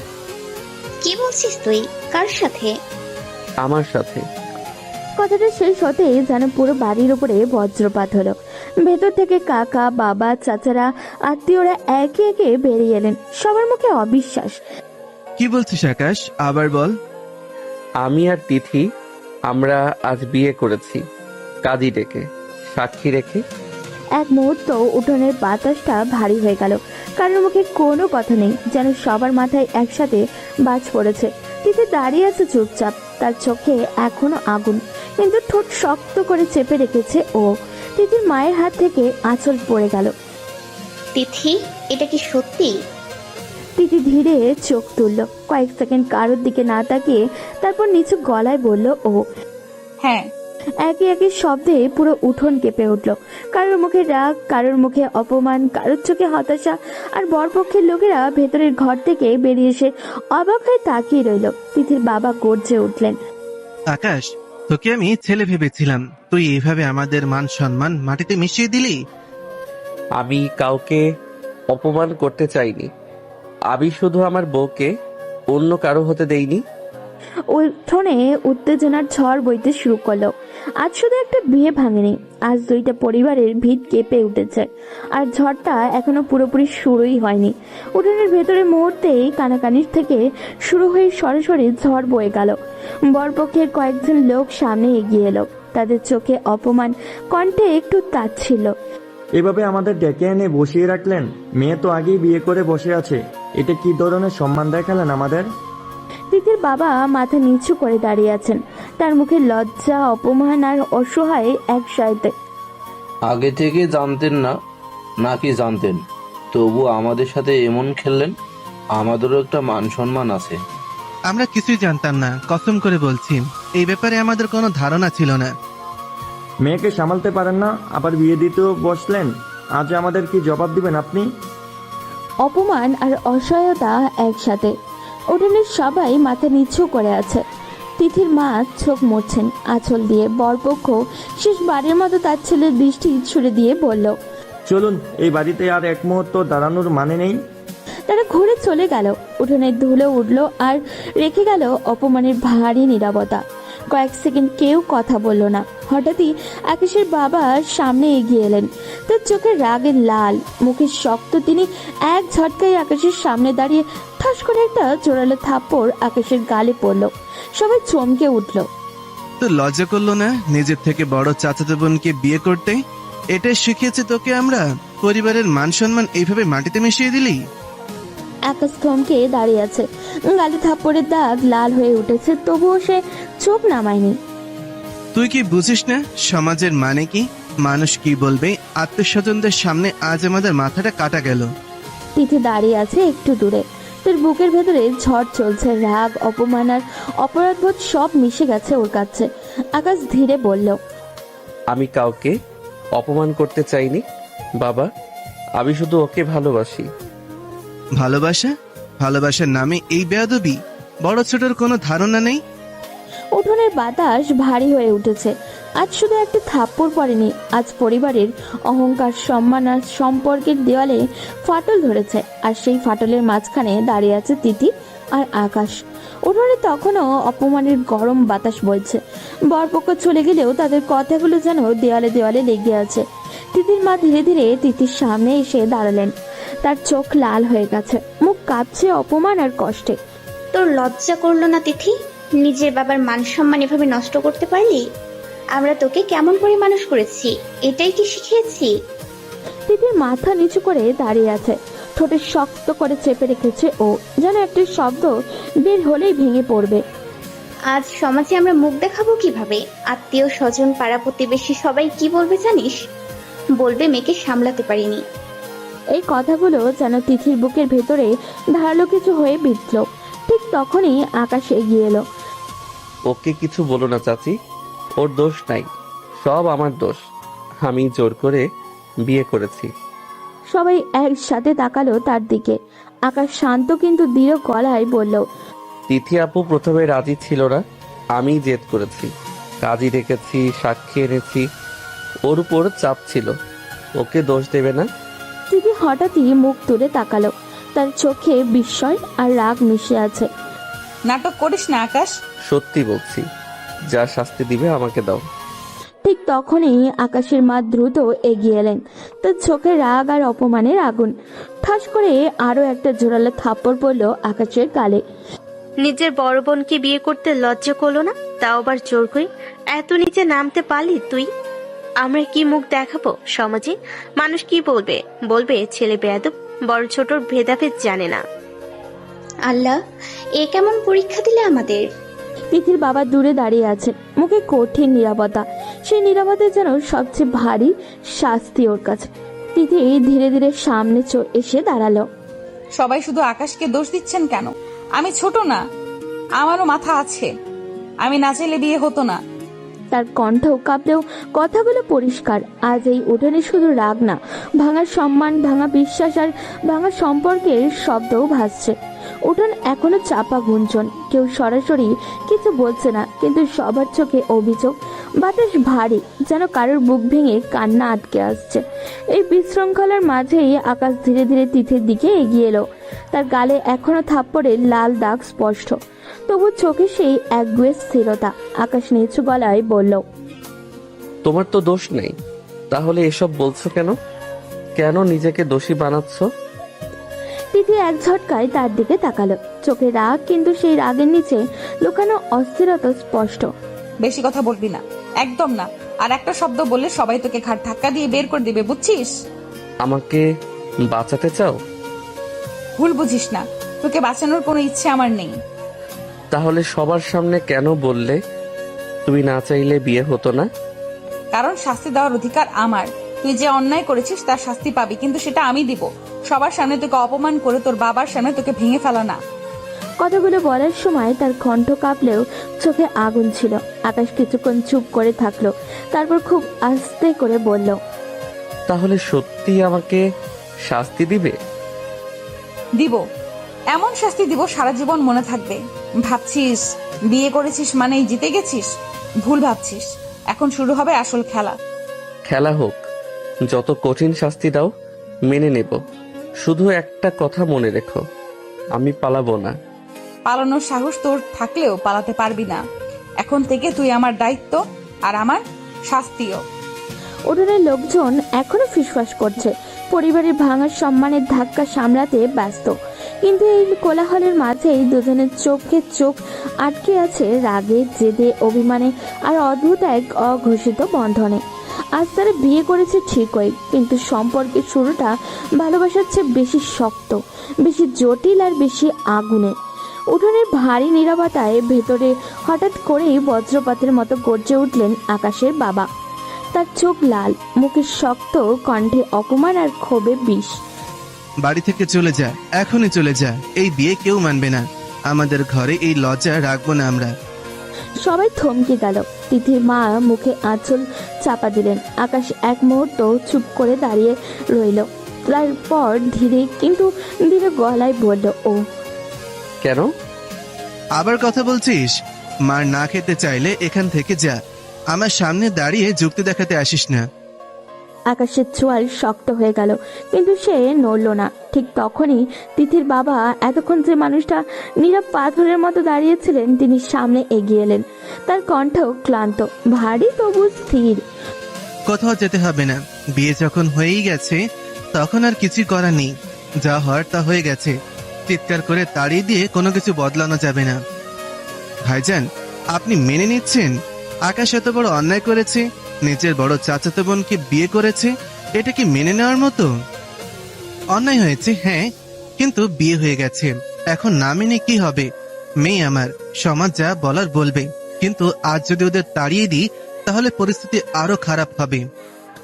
কি বলছিস তুই? কার সাথে? আমার সাথে। কথাটা শেষ হতেই যেন পুরো বাড়ির উপরে বজ্রপাত হলো। ভেতর থেকে কাকা, বাবা, চাচারা, আত্মীয়রা একে একে বেরিয়ে এলেন। সবার মুখে অবিশ্বাস। কি বলছিস আকাশ, আবার বল। আমি আর তিথি, আমরা আজ বিয়ে করেছি, কাজী ডেকে, সাক্ষী রেখে। এক মুহূর্ত উঠোনের বাতাসটা ভারী হয়ে গেল। কারোর মুখে কোনো কথা নেই, যেন সবার মাথায় একসাথে বাজ পড়েছে। তিথি দাঁড়িয়ে আছে চুপচাপ, তার চোখে এখনো আগুন, কিন্তু ঠোঁট শক্ত করে চেপে রেখেছে ও। তিথির মায়ের হাত থেকে আঁচল পড়ে গেল। তিথি, এটা কি সত্যি? তিথি ধীরে চোখ তুলল, কয়েক সেকেন্ড কারোর দিকে না তাকিয়ে তারপর নিচু গলায় বলল ও। হ্যাঁ। একে একে শব্দে পুরো উঠোন কেঁপে উঠল। কারোর মুখে রাগ, কারোর মুখে অপমান, কারোর চোখে হতাশা। আর বরপক্ষের লোকেরা ভেতরের ঘর থেকে বেরিয়ে এসে অবাক হয়ে তাকিয়ে রইল। তিথির বাবা গর্জে উঠলেন। আকাশ, তোকে আমি ছেলে ভেবেছিলাম, তুই এইভাবে আমাদের মান সম্মান মাটিতে মিশিয়ে দিলি। আমি কাউকে অপমান করতে চাইনি। আমি শুধু আমার বউকে অন্য কারো হতে দেইনি। উঠোনে উত্তেজনার ঝড় বইতে শুরু করলো। আজ শুধু একটা বিয়ে ভাঙেনি, আজ দুইটা পরিবারের ভিত কেঁপে উঠেছে। আর ঝড়টা এখনো পুরোপুরি শুরুই হয়নি। উঠোনের ভেতরে মুহূর্তেই কানাকানির থেকে শুরু হয়ে সরাসরি ঝড় বয়ে গেল। বরপক্ষের কয়েকজন লোক সামনে এগিয়ে এলো, তাদের চোখে অপমান, কণ্ঠে একটু তাচ্ছিল্য। এভাবে আমাদের ডেকে এনে বসিয়ে রাখলেন? মেয়ে তো আগেই বিয়ে করে বসে আছে, এটা কি ধরনের সম্মান দেখালেন আমাদের? তিথির বাবা মাথা নিচু করে দাঁড়িয়ে আছেন, তার মুখে লজ্জা, অপমান আর অসহায় একসাথে। আগে থেকে জানতেন না নাকি জানতেন, তবু আমাদের সাথে এমন খেললেন? আমাদেরও একটা মান সম্মান আছে। আমরা কিছুই জানতাম না, কসম করে বলছি, এই ব্যাপারে আমাদের কোনো ধারণা ছিল না। মেয়েকে সামালতে পারেন না, আবার বিয়ে দিতেও বসলেন। আজ আমাদের কি জবাব দিবেন আপনি? অপমান আর অসহায়তা একসাথে। উঠোনের সবাই মাথা নিচু করে আছে। তিথির মা চোখ মুছছেন আঁচল দিয়ে। বরপক্ষ শেষবারের মতো তার ছেলের দৃষ্টি ছুড়ে দিয়ে বলল, চলুন, এই বাড়িতে আর এক মুহূর্ত দাঁড়ানোর মানে নেই। তারা ঘুরে চলে গেল। উঠোনের ধুলো উঠল আর রেখে গেল অপমানের ভারী নীরবতা। কয়েক সেকেন্ড কেউ কথা বলল না। হঠাৎই আকাশের বাবা সামনে এগিয়ে এলেন, তার চোখে রাগের লাল, মুখে শক্ত। তিনি এক ঝটকায় আকাশের সামনে দাঁড়িয়ে ঠাস করে একটা জোরালো থাপ্পড় আকাশের গালে পড়ল। সবাই চমকে উঠল। তো লজ্জা করলো না নিজের থেকে বড় চাচাতো বোনকে বিয়ে করতে? এটাই শিখিয়েছে তোকে আমরা? পরিবারের মান সম্মান এইভাবে মাটিতে মিশিয়ে দিলি? আকাশ থমকে দাঁড়িয়ে আছে, গালে থাপ্পড়ের দাগ লাল হয়ে উঠেছে, তবুও সে চোখ নামায়নি। তুই কি বুঝিস না সমাজের মানে কি? মানুষ কি বলবে? আত্মীয়স্বজনদের সামনে আজ আমাদের মাথাটা কাটা গেল। তিথি দাঁড়িয়ে আছে একটু দূরে, তার বুকের ভেতরে ঝড় চলছে। রাগ, অপমান আর অপরাধবোধ সব মিশে গেছে ওর কাছে। আকাশ ধীরে বলল, আমি কাউকে অপমান করতে চাইনি বাবা, আমি শুধু ওকে ভালোবাসি। ভালোবাসা? ভালোবাসার নামে এই বেয়াদবি? বড় ছোটর কোনো ধারণা নেই? উঠোনের বাতাস ভারী হয়ে উঠেছে। আজ শুধু একটা থাপ্পড় পড়েনি, আজ পরিবারের অহংকার, সম্মান আর সম্পর্কের দেওয়ালে ফাটল ধরেছে। আর সেই ফাটলের মাঝখানে দাঁড়িয়ে আছে তিথি আর আকাশ। উঠোনে তখনও অপমানের গরম বাতাস বইছে। বরপক্ষ চলে গেলেও তাদের কথাগুলো যেন দেওয়ালে দেওয়ালে লেগে আছে। তিথির মা ধীরে ধীরে তিথির সামনে এসে দাঁড়ালেন, তার চোখ লাল হয়ে গেছে, মুখ কাঁপছে অপমান আর কষ্টে। তোর লজ্জা করলো না তিথি? নিজের বাবার মান সম্মান এভাবে নষ্ট করতে পারলি? আমরা তোকে কেমন করে মানুষ করেছি, এটাই কি শিখিয়েছি? তিথির মাথা নিচু করে দাঁড়িয়ে আছে, ঠোঁটে শক্ত করে চেপে রেখেছে ও, যেন একটা শব্দ বের হলেই ভেঙে পড়বে। আজ সমাজে আমরা মুখ দেখাবো কিভাবে? আত্মীয় স্বজন, পাড়া প্রতিবেশী সবাই কি বলবে জানিস? বলবে মেয়েকে সামলাতে পারিনি। এই কথাগুলো যেন তিথির বুকের ভেতরে ধারালো কিছু হয়ে বিঁধল। ঠিক তখনই আকাশ এগিয়ে এলো। ওকে কিছু বলো না চাচি, ওর দোষ নাই, সব আমার দোষ। আমি জোর করে বিয়ে করেছি। সবাই একসাথে তাকালো তার দিকে। আকাশ শান্ত কিন্তু দৃঢ় গলায় বলল, তিথি আপু প্রথমে রাজি ছিল না, আমি জেদ করেছি, কাজী রেখেছি, সাক্ষী এনেছি, ওর উপর চাপ ছিল, ওকে দোষ দেবে না। তিথি হঠাৎই মুখ তুলে তাকালো, তার চোখে বিস্ময় আর রাগ মিশে আছে। নাটক করিস না আকাশ। সত্যি বলছি, যা শাস্তি দিবে আমাকে দাও। ঠিক তখনই আকাশের মা দ্রুত এগিয়ে এলেন, তার চোখে রাগ আর অপমানের আগুন। ঠাস করে আরো একটা জোরালো থাপ্পড় পড়ল আকাশের গালে। নিজের বড় বোনকে বিয়ে করতে লজ্জা করলো না? তাও আবার জোর করে? এত নিচে নামতে পারলি তুই? আমরা কি মুখ দেখাবো সমাজে? মানুষ কি বলবে? বলবে ছেলে বেয়াদব, বড় ছোটর ভেদাভেদ জানে না। আল্লাহ, এ কেমন পরীক্ষা দিলে আমাদের? তিথির বাবা দূরে দাঁড়িয়ে আছেন, মুখে কঠিন নীরবতা। সেই নীরবতা যেন সবচেয়ে ভারী শাস্তি ওর কাছে। তিথি ধীরে ধীরে সামনে এসে দাঁড়ালো। সবাই শুধু আকাশকে দোষ দিচ্ছেন কেন? আমি ছোট না, আমারও মাথা আছে। আমি না চাইলে বিয়ে হতো না। তার কণ্ঠ কাঁপলেও কথাগুলো পরিষ্কার। আজ এই উঠোনে শুধু রাগ না, ভাঙা সম্মান, ভাঙা বিশ্বাস আর ভাঙা সম্পর্কের শব্দও ভাসছে। উঠোন এখনো চাপা গুঞ্জন, কেউ সরাসরি কিছু বলছে না, কিন্তু সবার চোখে অভিযোগ। বাতাস ভারী, যেন কারোর বুক ভেঙে কান্না আটকে আসছে। এই বিশৃঙ্খলার মাঝেই আকাশ ধীরে ধীরে তিথির দিকে এগিয়ে এলো। তার গালে এখনো থাপ্পড়ের লাল দাগ স্পষ্ট, তবু চোখে সেই একগুয়ে স্থিরতা। আকাশ নিচু গলায় বলল, তোমার তো দোষ নেই, তাহলে এসব বলছো কেন? কেন নিজেকে দোষী বানাচ্ছ? তিথি এক ঝটকায় তার দিকে তাকালো, চোখে রাগ, কিন্তু সেই রাগের নিচে লুকানো অস্থিরতা স্পষ্ট। বেশি কথা বলবি না, একদম না। আর একটা শব্দ বললে সবাই তোকে ঘাট ধাক্কা দিয়ে বের করে দিবে, বুঝছিস? আমাকে বাঁচাতে চাও? ভুল বুঝিস না, তোকে বাঁচানোর কোনো ইচ্ছে আমার নেই। তাহলে সবার সামনে কেন বললে তুমি না চাইলে বিয়ে হতো না? কারণ শাস্তি দেওয়ার অধিকার আমার। তুই যে অন্যায় করেছিস তার শাস্তি পাবি, কিন্তু সেটা আমি দিব। সবার সামনে তোকে অপমান করে তোর বাবার সামনে তোকে ভেঙে ফেলা না। কথাগুলো বলার সময় তার কণ্ঠ কাঁপলেও চোখে আগুন ছিল। আকাশ কিছুক্ষণ চুপ করে থাকলো, তারপর খুব আস্তে করে বলল, তাহলে সত্যি আমাকে শাস্তি দিবে? দিব, এমন শাস্তি দিব সারা জীবন মনে থাকবে। ভাবছিস বিয়ে করেছিস মানেই জিতে গেছিস? ভুল ভাবছিস। এখন শুরু হবে আসল খেলা। খেলা হোক, যত কঠিন শাস্তি দাও মেনে নেব। শুধু একটা কথা মনে রেখো, আমি পালাবো না। পালানোর সাহস তোর থাকলেও পালাতে পারবি না। এখন থেকে তুই আমার দায়িত্ব আর আমার শাস্তিও। উঠোনের লোকজন এখনো ফিসফাস করছে, পরিবারের ভাঙার সম্মানের ধাক্কা সামলাতে ব্যস্ত। কিন্তু এই কোলাহলের মাঝেই দুজনের চোখে চোখ আটকে আছে রাগে, জেদে, অভিমানে আর অদ্ভুত এক অঘোষিত বন্ধনে। আজ তারা বিয়ে করেছে ঠিকই, কিন্তু সম্পর্কের শুরুটা ভালোবাসার চেয়ে বেশি শক্ত, বেশি জটিল আর বেশি আগুনে। উঠোনের ভারী নীরবতায় ভেতরে হঠাৎ করেই বজ্রপাতের মতো গর্জে উঠলেন আকাশের বাবা। তার চোখ লাল, মুখে শক্ত, কণ্ঠে অপমান আর ক্ষোভে বিষ। বাড়ি থেকে চলে যা, এখনই চলে যা। এই বিয়ে কেউ মানবে না। আমাদের ঘরে এই লজ্জা রাখবো না আমরা। সবাই থমকে গেল। তিথির মা মুখে আঁচল চাপা দিলেন। আকাশ এক মুহূর্ত চুপ করে দাঁড়িয়ে রইল, তারপর ধীরে কিন্তু ধীরে গলায় বলল, ও কেন? আবার কথা বলছিস? মার না খেতে চাইলে এখান থেকে যা। আমার সামনে দাঁড়িয়ে যুক্তি দেখাতে আসিস না। আকাশের চোয়াল শক্ত হয়ে গেল, কিন্তু সে নড়ল না। ঠিক তখনই তিথির বাবা, এতক্ষণ যে মানুষটা নীরব পাথরের মতো দাঁড়িয়েছিলেন, তিনি সামনে এগিয়ে এলেন। তার কণ্ঠ ক্লান্ত, ভারী তবু স্থির। কোথাও যেতে হবে না। বিয়ে যখন হয়েই গেছে তখন আর কিছু করার নেই। যা হওয়ার তা হয়ে গেছে। চিৎকার করে তাড়িয়ে দিয়ে কোনো কিছু বদলানো যাবে না। ভাইজান, আপনি মেনে নিচ্ছেন আকাশ এত বড় অন্যায় করেছে, নিজের বড় চাচাতো বোনকে বিয়ে করেছে? এটা কি মেনে নেওয়ার মতো? অন্যায় হয়েছে, হ্যাঁ, কিন্তু বিয়ে হয়ে গেছে। এখন না মেনে কি হবে? মেয়ে আমার, সমাজ যা বলার বলবে, কিন্তু আজ যদি ওদের তাড়িয়ে দিই তাহলে পরিস্থিতি আরো খারাপ হবে।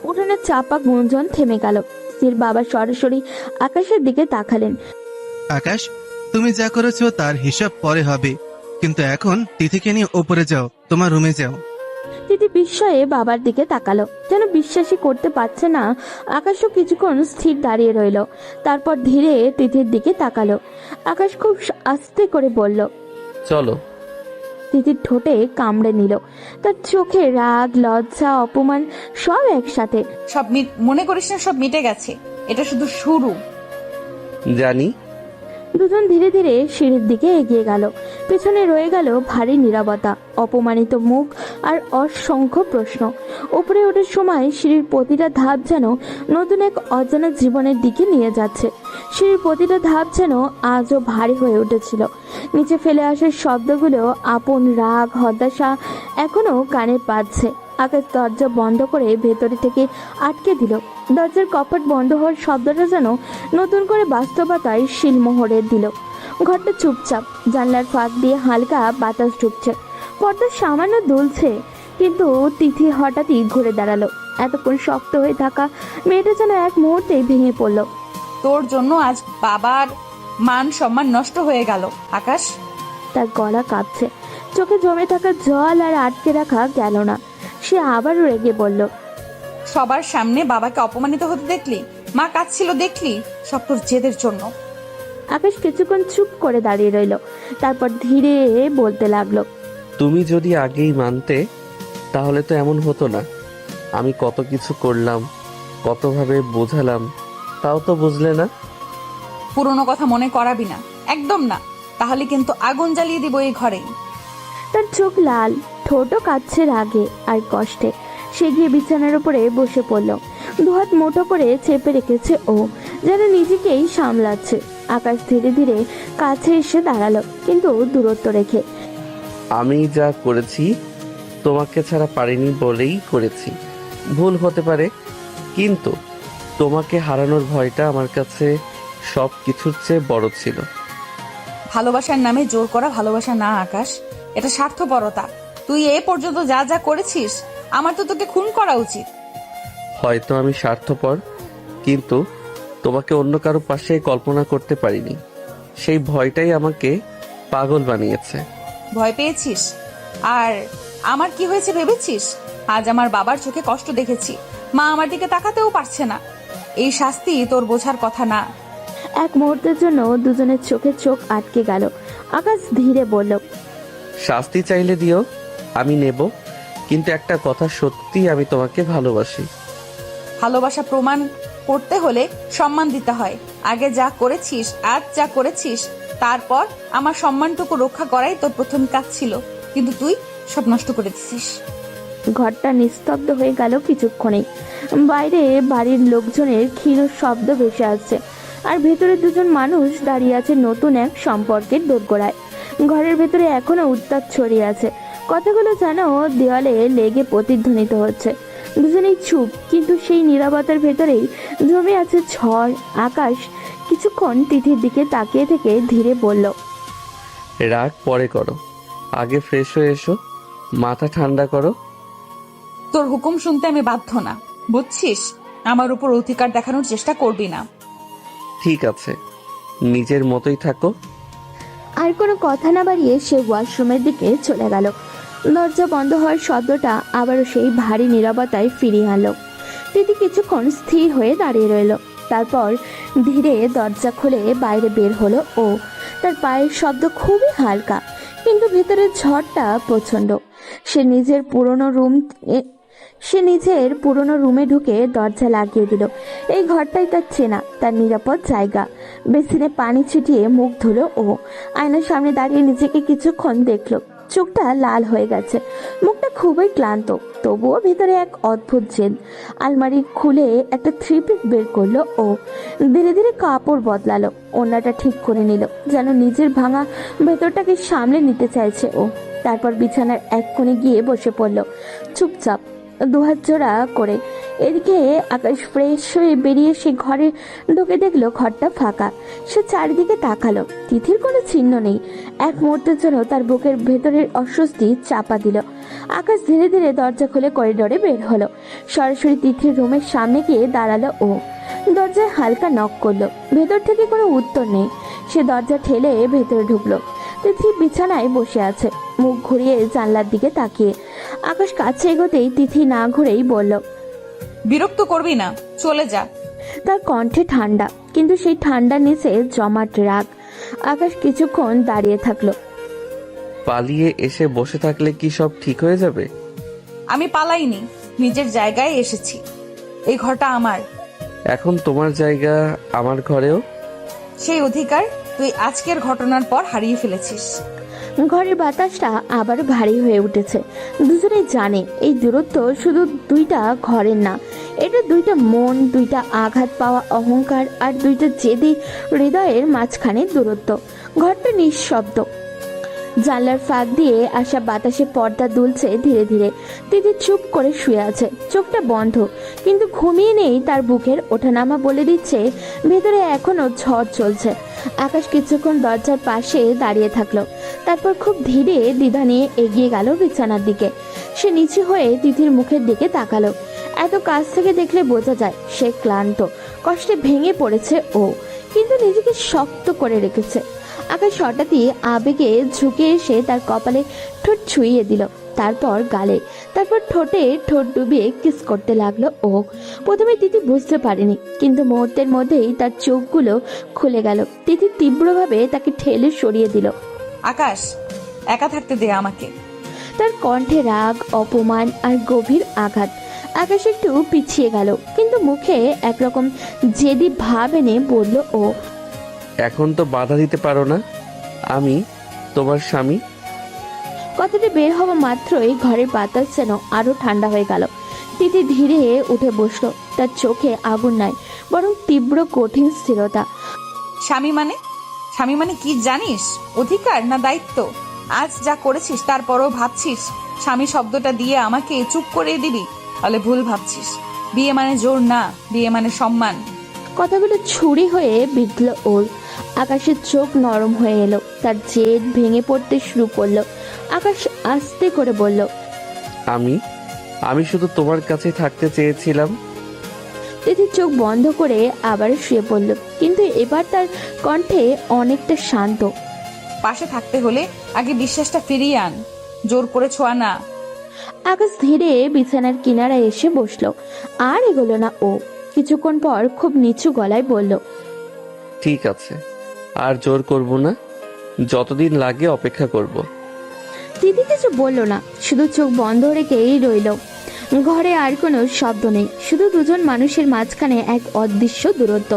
উঠোনের চাপা গুঞ্জন থেমে গেল। তিথির বাবা সরাসরি আকাশের দিকে তাকালেন। আকাশ, তুমি যা করেছো তার হিসাব পরে হবে, কিন্তু এখন তিথিকে নিয়ে ওপরে যাও, তোমার রুমে যাও। তিথি বিস্ময়ে বাবার দিকে তাকালো, যেন বিশ্বাসই করতে পারছে না। আকাশও কিছুক্ষণ স্থির দাঁড়িয়ে রইল, তারপর ধীরে তিথির দিকে তাকালো। আকাশ খুব আস্তে করে বলল, চলো। তিথির ঠোঁটে কামড়ে নিল, তার চোখে রাগ, লজ্জা, অপমান সব একসাথে। সব মনে করিস না সব মিটে গেছে, এটা শুধু শুরু। জানি। দুজন ধীরে ধীরে সিঁড়ির দিকে এগিয়ে গেল। পেছনে রয়ে গেল ভারী নীরবতা, অপমানিত মুখ আর অসংখ্য প্রশ্ন। উপরে ওঠার সময় সিঁড়ির প্রতিটা ধাপ যেন নতুন এক অজানা জীবনের দিকে নিয়ে যাচ্ছে। সিঁড়ির প্রতিটা ধাপ যেন আজও ভারী হয়ে উঠেছিল। নিচে ফেলে আসার শব্দগুলো, আপন রাগ, হতাশা এখনো কানে পাচ্ছে। আকাশ দরজা বন্ধ করে ভেতরে থেকে আটকে দিল। দরজার কপাট বন্ধ হওয়ার শব্দটা যেন নতুন করে বাস্তবতায় শিলমোহরে দিল। ঘরটা চুপচাপ, জানলার ফাঁক দিয়ে হালকা বাতাস ঢুকছে, পর্দা সামান্য দুলছে। কিন্তু তিথি হঠাৎই ঘুরে দাঁড়ালো। এতক্ষণ শক্ত হয়ে থাকা মেয়েটা যেন এক মুহূর্তেই ভেঙে পড়ল। তোর জন্য আজ বাবার মান সম্মান নষ্ট হয়ে গেল আকাশ। তার গলা কাঁপছে, চোখে জমে থাকা জল আর আটকে রাখা গেল না। সে আবারও রেগে বলল, সবার সামনে বাবাকে অপমানিত হতে দেখলি, মা কাঁদছিল দেখলি, সব তোর জেদের জন্য। আকাশ কিছুক্ষণ চুপ করে দাঁড়িয়ে রইল, তারপর ধীরে বলতে লাগলো, তুমি যদি আগেই মানতে তাহলে তো এমন হতো না। আমি কত কিছু করলাম, কতভাবে বোঝালাম, তাও তো বুঝলে না। পুরনো কথা মনে করাবি না, একদম না, তাহলে কিন্তু আগুন জ্বালিয়ে দিব এই ঘরে। তার চোখ লাল, ঠোঁটও কাঁদছে রাগে আর কষ্টে। সে গিয়ে বিছানার উপরে বসে পড়ল। দুহাত মুঠো করে চেপে রেখেছে ও, যেন নিজেকেই সামলাচ্ছে। আকাশ ধীরে ধীরে কাছে এসে দাঁড়ালো, কিন্তু দূরত্ব রেখে। আমি যা করেছি তোমাকে ছাড়া পারিনি বলেই করেছি। ভুল হতে পারে, কিন্তু তোমাকে হারানোর ভয়টা আমার কাছে সব কিছুর চেয়ে বড় ছিল। ভালোবাসার নামে জোর করা ভালোবাসা না আকাশ, এটা স্বার্থপরতা। তুই এ পর্যন্ত যা যা করেছিস, আমার তো তোকে খুন করা উচিত। হয়তো আমি স্বার্থপর, কিন্তু তোমাকে অন্য কারো পাশে কল্পনা করতে পারিনি। সেই ভয়টাই আমাকে পাগল বানিয়েছে। ভয় পেয়েছিস? আর আমার কি হয়েছে ভেবেছিস? আজ আমার বাবার চোখে কষ্ট দেখেছি, মা আমার দিকে তাকাতেও পারছে না। এই শাস্তি তোর বোঝার কথা না। এক মুহূর্তের জন্য দুজনের চোখে চোখ আটকে গেল। আকাশ ধীরে বলল, শাস্তি চাইলে দিও, আমি নেব, কিন্তু একটা কথা সত্যি, আমি তোমাকে ভালোবাসি। ভালোবাসা প্রমাণ করতে হলে সম্মান দিতে হয়। আগে যা করেছিস, আজ যা করেছিস, তারপর আমার সম্মানটুকু রক্ষা করাই তোর প্রথম কাজ ছিল, কিন্তু তুই সব নষ্ট করে দিছিস। ঘরটা নিস্তব্ধ হয়ে গেল কিছুক্ষণে। বাইরে বাড়ির লোকজনের ক্ষীণ শব্দ ভেসে আসছে, আর ভেতরে দুজন মানুষ দাঁড়িয়ে আছে নতুন এক সম্পর্কের দোরগোড়ায়। ঘরের ভেতরে এখনো উত্তাপ ছড়িয়ে আছে, কথাগুলো যেন দেওয়ালে লেগে প্রতিধ্বনিত হচ্ছে। দুজনেই চুপ, কিন্তু সেই নীরবতার ভেতরেই জমে আছে ঝড়। আকাশ কিছুক্ষণ তিথির দিকে তাকিয়ে থেকে ধীরে বলল, রাগ পরে করো, আগে ফ্রেশ হয়ে এসো, মাথা ঠান্ডা করো। তোর হুকুম শুনতে আমি বাধ্য না, বুঝছিস? আমার উপর অধিকার দেখানোর চেষ্টা করবি না। ঠিক আছে, নিজের মতোই থাকো। আর কোনো কথা না বাড়িয়ে সে ওয়াশরুমের দিকে চলে গেল। দরজা বন্ধ হওয়ার শব্দটা আবারও সেই ভারী নীরবতায় ফিরিয়ে আনলো। তিথি কিছুক্ষণ স্থির হয়ে দাঁড়িয়ে রইল, তারপর ধীরে দরজা খুলে বাইরে বের হলো ও। তার পায়ের শব্দ খুবই হালকা, কিন্তু ভেতরের ঝড়টা প্রচন্ড। সে নিজের পুরনো রুমে ঢুকে দরজা লাগিয়ে দিল। এই ঘরটাই তার চেনা, তার নিরাপদ জায়গা। বেসিনে পানি ছিটিয়ে মুখ ধুলো ও। আয়নার সামনে দাঁড়িয়ে নিজেকে কিছুক্ষণ দেখলো। চোখটা লাল হয়ে গেছে, মুখটা খুবই ক্লান্ত, তবুও ভিতরে এক অদ্ভুত জেদ। আলমারি খুলে একটা থ্রি পিস বের করলো ও। ধীরে ধীরে কাপড় বদলালো, ওড়নাটা ঠিক করে নিল, যেন নিজের ভাঙা ভেতরটাকে সামলে নিতে চাইছে ও। তারপর বিছানার এক কোণে গিয়ে বসে পড়ল চুপচাপ, দুহাত জোড়া করে। এদিকে আকাশ ফ্রেশ হয়ে বেরিয়ে সে ঘরে ঢুকে দেখলো ঘরটা ফাঁকা। সে চারিদিকে তাকালো, তিথির কোনো চিহ্ন নেই। এক মুহূর্তের জন্য তার বুকের ভেতরের অস্বস্তি চাপা দিল। আকাশ ধীরে ধীরে দরজা খুলে করিডোরে বের হলো, সরাসরি তিথির রুমের সামনে গিয়ে দাঁড়ালো ও। দরজায় হালকা নক করলো, ভেতর থেকে কোনো উত্তর নেই। সে দরজা ঠেলে ভেতরে ঢুকলো। তিথি বিছানায় বসে আছে, মুখ ঘুরিয়ে জানলার দিকে তাকিয়ে। আকাশ কাছে এগোতেই তিথি না ঘুরেই বলল, বিরক্ত করবি না, চলে যা। তার কণ্ঠে ঠান্ডা, কিন্তু সেই ঠান্ডার নিচে জমাট রাগ। আকাশ কিছুক্ষণ দাঁড়িয়ে থাকলো। পালিয়ে এসে বসে থাকলে কি সব ঠিক হয়ে যাবে? আমি পালাইনি, নিজের জায়গায় এসেছি। এই ঘরটা আমার। এখন তোমার জায়গা আমার ঘরেও। সেই অধিকার তুই আজকের ঘটনার পর হারিয়ে ফেলেছিস। ঘরের বাতাসটা আবার ভারী হয়ে উঠেছে। দুজনেই জানে এই দূরত্ব শুধু দুইটা ঘরের না, এটা দুইটা মন, দুইটা আঘাত পাওয়া অহংকার, আর দুইটা জেদি হৃদয়ের মাঝখানে দূরত্ব। ঘরটা নিঃশব্দ, জানলার ফাঁক দিয়ে আসা বাতাসে পর্দা দুলছে ধীরে ধীরে। তিথি চুপ করে শুয়ে আছে, চোখটা বন্ধ, কিন্তু ঘুমিয়ে নেই তার বুকের ওঠানামা বলে দিচ্ছে ভেতরে এখনো ঝড় চলছে। আকাশ কিছুক্ষণ দরজার পাশে দাঁড়িয়ে থাকলো, তারপর খুব ধীরে দ্বিধা নিয়ে এগিয়ে গেল বিছানার দিকে। সে নিচু হয়ে তিথির মুখের দিকে তাকালো। এত কাছ থেকে দেখলে বোঝা যায় সে ক্লান্ত, কষ্টে ভেঙে পড়েছে ও, কিন্তু নিজেকে শক্ত করে রেখেছে। আকাশ হঠাৎই আবেগে ঝুঁকে এসে তার কপালে ঠোঁট ছুঁয়ে দিল, তারপর গালে, তারপর ঠোঁটে ঠোঁট ডুবিয়ে কিস করতে লাগলো ও। প্রথমে তিথি বুঝতে পারেনি, কিন্তু মুহূর্তের মধ্যেই তার চোখগুলো খুলে গেল। তিথি তীব্রভাবে তাকে ঠেলে সরিয়ে দিল। আকাশ, একা থাকতে দে আমাকে। তার কণ্ঠে রাগ, অপমান আর গভীর আঘাত। আকাশ একটু পিছিয়ে গেল, কিন্তু মুখে একরকম জেদি ভাব এনে বলল ও, এখন তো বাধা দিতে পারো না, আমি তোমার স্বামী। কথাটি বের হওয়া মাত্রই ঘরের বাতাস যেন আরো ঠান্ডা হয়ে গেল। তিথি ধীরে উঠে বসলো, তার চোখে আগুন নাই, বরং তীব্র কঠিন স্থিরতা। স্বামী মানে? স্বামী মানে কি জানিস? অধিকার না দায়িত্ব? আজ যা করেছিস তারপরও ভাবছিস স্বামী শব্দটা দিয়ে আমাকে চুপ করিয়ে দিবি? তাহলে ভুল ভাবছিস। বিয়ে মানে জোর না, বিয়ে মানে সম্মান। কথাগুলো ছুরি হয়ে বিঁধল ওর। আকাশের চোখ নরম হয়ে এলো, তার জেদ ভেঙে পড়তে শুরু করলো। আকাশ আস্তে করে বলল, আমি শুধু তোমার কাছে থাকতে চেয়েছিলাম। তিথি চোখ বন্ধ করে আবার শুয়ে পড়ল, কিন্তু এবার তার কণ্ঠে অনেকটা শান্ত। পাশে থাকতে হলে আগে বিশ্বাসটা ফিরিয়ে আন, জোর করে ছোঁয়া না। আকাশ ধীরে বিছানার কিনারায় এসে বসলো, আর এগোলো না ও। কিছুক্ষণ পর খুব নিচু গলায় বলল, ঠিক আছে, আর জোর করব না, যতদিন লাগে অপেক্ষা করব। তিথি কিছু বলল না, শুধু চোখ বন্ধ রেখেই রইল। ঘরে আর কোনো শব্দ নেই, শুধু দুজন মানুষের মাঝখানে এক অদৃশ্য দূরত্ব,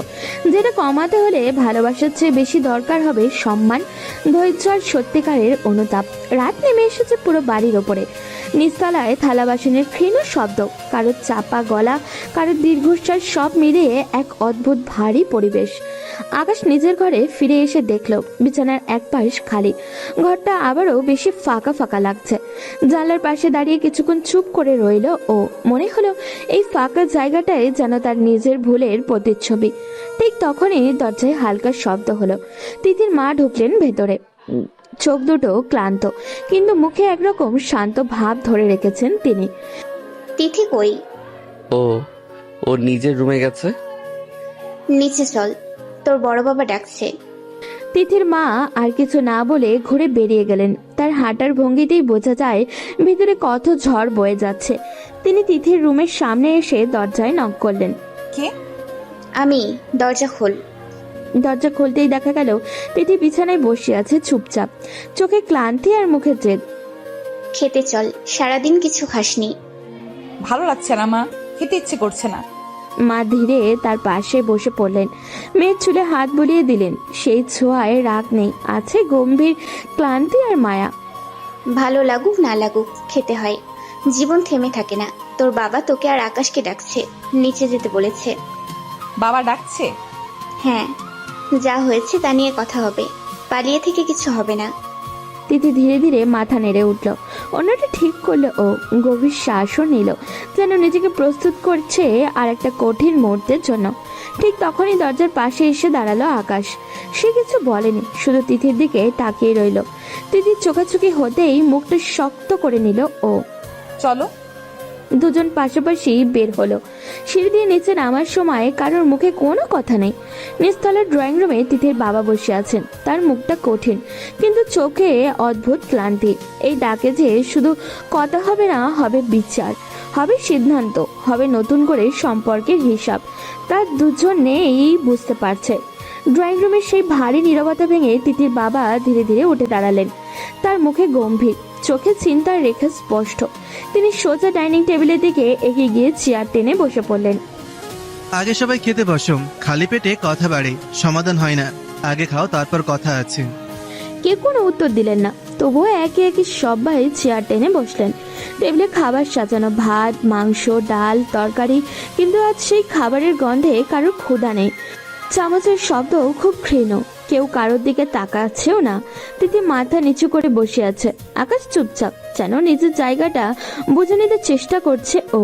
যেটা কমাতে হলে ভালোবাসার চেয়ে বেশি দরকার হবে সম্মান, ধৈর্য আর সত্যিকারের অনুতাপ। রাত নেমে এসেছে পুরো বাড়ির ওপরে। নিচতলায় থালা বাসনের ক্ষীণ শব্দ, কারো চাপা গলা, কারো দীর্ঘশ্বাস, সব মিলিয়ে এক অদ্ভুত ভারী পরিবেশ। আকাশ নিজের ঘরে ফিরে এসে দেখলো বিছানার এক পাশ খালি। ঘরটা আবারও বেশি ফাঁকা ফাঁকা লাগছে। জানলার পাশে দাঁড়িয়ে কিছুক্ষণ চুপ করে রইল ও। মনে হলো এই ফাঁকা জায়গাটায় যেন তার নিজের ভুলের প্রতিচ্ছবি। ঠিক তখনই দরজায় হালকা শব্দ হলো। তিথির মা ঢুকলেন ভেতরে। চোখ দুটো ক্লান্ত, কিন্তু মুখে একরকম শান্ত ভাব ধরে রেখেছেন তিনি। তিথি কই? ও নিজের রুমে গেছে। নিচে চল, তোর বড় বাবা ডাকছে। তিথির মা আর কিছু না বলে ঘুরে বেরিয়ে গেলেন। তার হাঁটার ভঙ্গিতেই বোঝা যায় ভিতরে কত ঝড় বয়ে যাচ্ছে। তিনি তিথির রুমের সামনে এসে দরজায় নক করলেন। কে? আমি। দরজা খোল। দরজা খুলতেই দেখা গেল তিথি বিছানায় বসে আছে চুপচাপ, চোখে ক্লান্তি আর মুখে জেদ। খেতে চল, সারাদিন কিছু খাসনি। ভালো লাগছে না মা, খেতে ইচ্ছে করছে না। মা ধীরে তার পাশে বসে পড়লেন, মেয়ের চুলে হাত বুলিয়ে দিলেন। সেই ছোঁয়ায় রাগ নেই, আছে গম্ভীর ক্লান্তি আর মায়া। ভালো লাগুক না লাগুক খেতে হয়, জীবন থেমে থাকে না। তোর বাবা তোকে আর আকাশকে ডাকছে, নিচে যেতে বলেছে। বাবা ডাকছে? হ্যাঁ, যা হয়েছে তা নিয়ে কথা হবে, পালিয়ে থেকে কিছু হবে না। তিথি ধীরে ধীরে মাথা নেড়ে উঠল, অন্যটা ঠিক করলো ও। গভীর শ্বাসও নিল, যেন নিজেকে প্রস্তুত করছে আর একটা কঠিন মুহূর্তের জন্য। ঠিক তখনই দরজার পাশে এসে দাঁড়ালো আকাশ। সে কিছু বলেনি, শুধু তিথির দিকে তাকিয়ে রইল। তিথির চোখাচোখি হতেই মুখটা শক্ত করে নিল ও। চলো। দুজন পাশাপাশি বের হলো। সিঁড়ি দিয়ে নিচে নামার সময় কারোর মুখে কোনো কথা নেই। নিচতলার ড্রয়িং রুমে তিথির বাবা বসে আছেন। তার মুখটা কঠিন, কিন্তু চোখে অদ্ভুত ক্লান্তি। এই ডাকে যে শুধু কথা হবে না, হবে বিচার, হবে সিদ্ধান্ত, হবে নতুন করে সম্পর্কের হিসাব। তার দুজনেই বুঝতে পারছে। ড্রয়িং রুমের সেই ভারী নীরবতা ভেঙে তিথির বাবা ধীরে ধীরে উঠে দাঁড়ালেন। তার মুখে গম্ভীর, চোখে চিন্তার রেখা স্পষ্ট। তিনি সোজা ডাইনিং টেবিলের দিকে এগিয়ে গিয়ে চেয়ার টেনে বসে পড়লেন। আগে সবাই খেতে বসো, খালি পেটে কথা বাড়ে, সমাধান হয় না। আগে খাও, তারপর কথা আছে। কেউ কোনো উত্তর দিলেন না, তবুও একে একে সবাই চেয়ার টেনে বসলেন। টেবিলে খাবার সাজানো, ভাত, মাংস, ডাল, তরকারি, কিন্তু আজ সেই খাবারের গন্ধে কারোর ক্ষুধা নেই। চামচের শব্দ খুব ক্ষীণ। কেউ কারোর দিকে তাকাচ্ছেও না। তিথি মাথা নিচু করে বসে আছে, আকাশ চুপচাপ, যেন নিজের জায়গাটা বুঝে নিতে চেষ্টা করছে ও।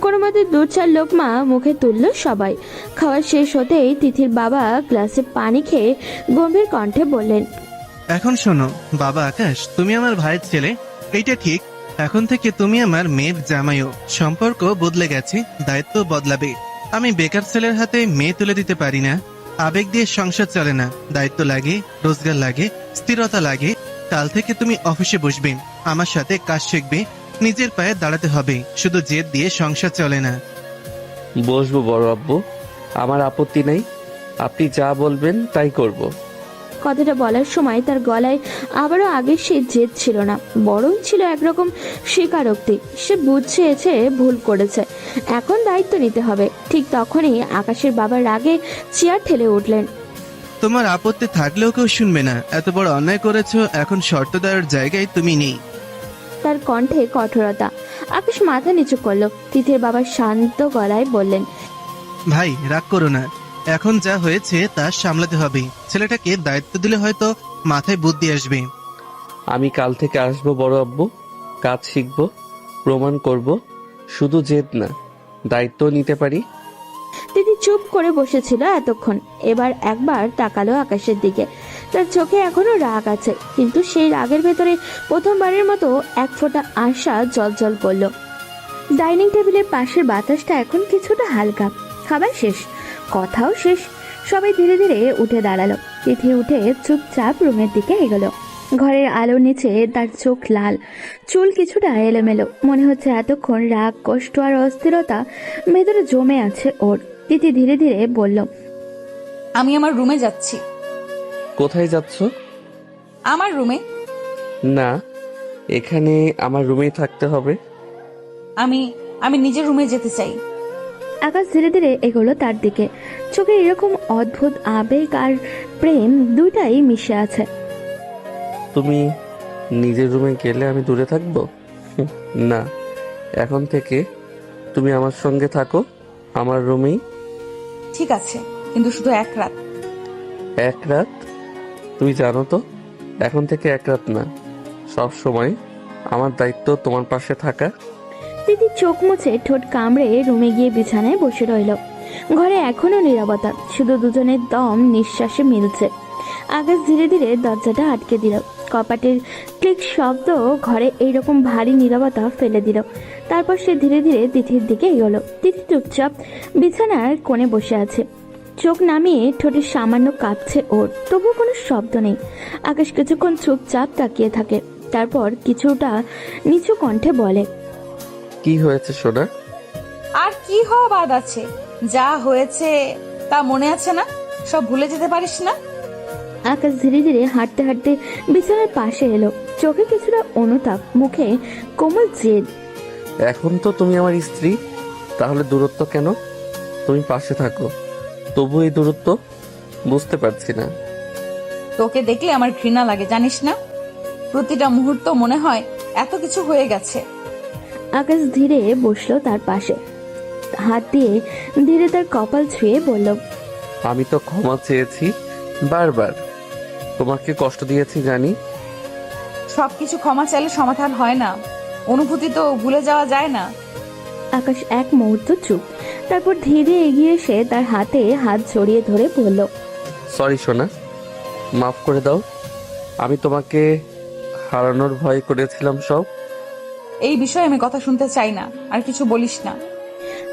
কোনো মতে 2-4 লোকমা মুখে তুললো সবাই। খাওয়া শেষ হতেই তিথির বাবা গ্লাসে পানি খেয়ে গম্ভীর কণ্ঠে বললেন, এখন শোনো বাবা আকাশ, তুমি আমার ভাইয়ের ছেলে, এইটা ঠিক। এখন থেকে তুমি আমার মেয়ের জামাইও। সম্পর্ক বদলে গেছে, দায়িত্ব বদলাবে। আমি বেকার ছেলের হাতে মেয়ে তুলে দিতে পারি না। আবেগ দিয়ে সংসার চলে না, দায়িত্ব লাগে, রোজগার লাগে, স্থিরতা লাগে। কাল থেকে তুমি অফিসে বসবে, আমার সাথে কাজ শিখবে, নিজের পায়ে দাঁড়াতে হবে। শুধু জেদ দিয়ে সংসার চলে না। বসবো বড় আব্বু, আমার আপত্তি নেই। আপনি যা বলবেন তাই করব। কথাটা বলার সময় তার গলায় আবারও আগের সেই জেদ ছিল না, বরং ছিল একরকম স্বীকারোক্তি। সে বুঝেছে ভুল করেছে, এখন দায়িত্ব নিতে হবে। ঠিক তখনই আকাশের বাবা রাগে চেয়ার ঠেলে উঠলেন। তোমার আপত্তি থাকলেও কেউ শুনবে না। এত বড় অন্যায় করেছো, এখন শর্ত দেওয়ার জায়গায় তুমি নেই। তার কণ্ঠে কঠোরতা। আকাশ মাথা নিচু করলো। তিথির বাবা শান্ত গলায় বললেন, ভাই রাগ করো না, এখন যা হয়েছে তা সামলাতে হবে। ছেলেটাকে দায়িত্ব দিলে হয়তো মাথায় বুদ্ধি আসবে। আমি কাল থেকে আসবো বড় আব্বু, কাজ শিখবো, প্রমাণ করব। শুধু জেদ না, দায়িত্ব নিতে পারি। তিথি চুপ করে বসেছিল এতক্ষণ, এবার একবার তাকালো আকাশের দিকে। তার চোখে এখনো রাগ আছে, কিন্তু সেই রাগের ভেতরে প্রথমবারের মতো এক ফোঁটা আশা জলজল করলো। ডাইনিং টেবিলের পাশের বাতাসটা এখন কিছুটা হালকা। খাবার শেষ, কথাও শেষ। সবাই ধীরে ধীরে উঠে দাঁড়ালো। তিথি উঠে চুপচাপ রুমের দিকে এগোলো। ঘরের আলোর নিচে তার চোখ লাল, চুল কিছুটা এলোমেলো। মনে হচ্ছে এতক্ষণ রাগ, কষ্ট আর অস্থিরতা ভেতরে জমে আছে ওর। তিথি ধীরে ধীরে বলল, আমি আমার রুমে যাচ্ছি। কোথায় যাচ্ছ? আমার রুমে। না, এখানে আমার রুমেই থাকতে হবে। আমি আমি নিজের রুমে যেতে চাই। আকাশ ধীরে ধীরে এগোলো তার দিকে। চোখে এরকম অদ্ভুত আবেগ আর প্রেম দুইটাই মিশে আছে। তুমি নিজের রুমে গেলে আমি দূরে থাকবো? না, এখন থেকে তুমি আমার সঙ্গে থাকো, আমার রুমেই। ঠিক আছে, কিন্তু শুধু এক রাত। এক রাত? তুমি জানো তো, এখন থেকে এক রাত না, সব সময় আমার দায়িত্ব তোমার পাশে থাকা। তিথি চোখ মুছে ঠোঁট কামড়ে রুমে গিয়ে বিছানায় বসে রইল। ঘরে এখনো নীরবতা, শুধু দুজনের দম নিঃশ্বাসে মিলছে। আকাশ ধীরে ধীরে দরজাটা আটকে দিল। কপাটের ক্লিক শব্দ ঘরে এইরকম ভারী নীরবতা ফেলে দিল। তারপর সে ধীরে ধীরে তিথির দিকে এগোলো। তিথি চুপচাপ বিছানার কোণে বসে আছে, চোখ নামিয়ে ঠোঁটে সামান্য কাঁপছে ওর, তবুও কোনো শব্দ নেই। আকাশ কিছুক্ষণ চুপচাপ তাকিয়ে থাকে, তারপর কিছুটা নিচু কণ্ঠে বলে, কি হয়েছে সোনা? আর কি হওয়া বাদ আছে? যা হয়েছে তা মনে আছে না? সব ভুলে যেতে পারিস না? আকাশ ধীরে ধীরে হাঁটতে হাঁটতে বিছানার পাশে এলো। চোখে কিছুটা অনুতাপ, মুখে কোমল জেদ। এখন তো তুমি আমার স্ত্রী, তাহলে দূরত্ব কেন? তুমি পাশে থাকো, তবু এই দূরত্ব বুঝতে পারছি না। তোকে দেখলে আমার ঘৃণা লাগে, জানিস না? প্রতিটা মুহূর্ত মনে হয় এত কিছু হয়ে গেছে। আকাশ ধীরে বসলো তার পাশে, হাত দিয়ে ধীরে তার কপাল ছুঁয়ে বলল, আমি তো ক্ষমা চেয়েছি বারবার, তোমাকে কষ্ট দিয়েছি জানি। সবকিছু ক্ষমা চাইলে সমাধান হয় না, অনুভূতি তো ভুলে যাওয়া যায় না। আকাশ এক মুহূর্ত চুপ, তারপর ধীরে এগিয়ে এসে তার হাতে হাত জড়িয়ে ধরে বলল, সরি সোনা, মাফ করে দাও। আমি তোমাকে হারানোর ভয় করেছিলাম সব। এই বিষয়ে আমি কথা শুনতে চাই না, আর কিছু বলিস না।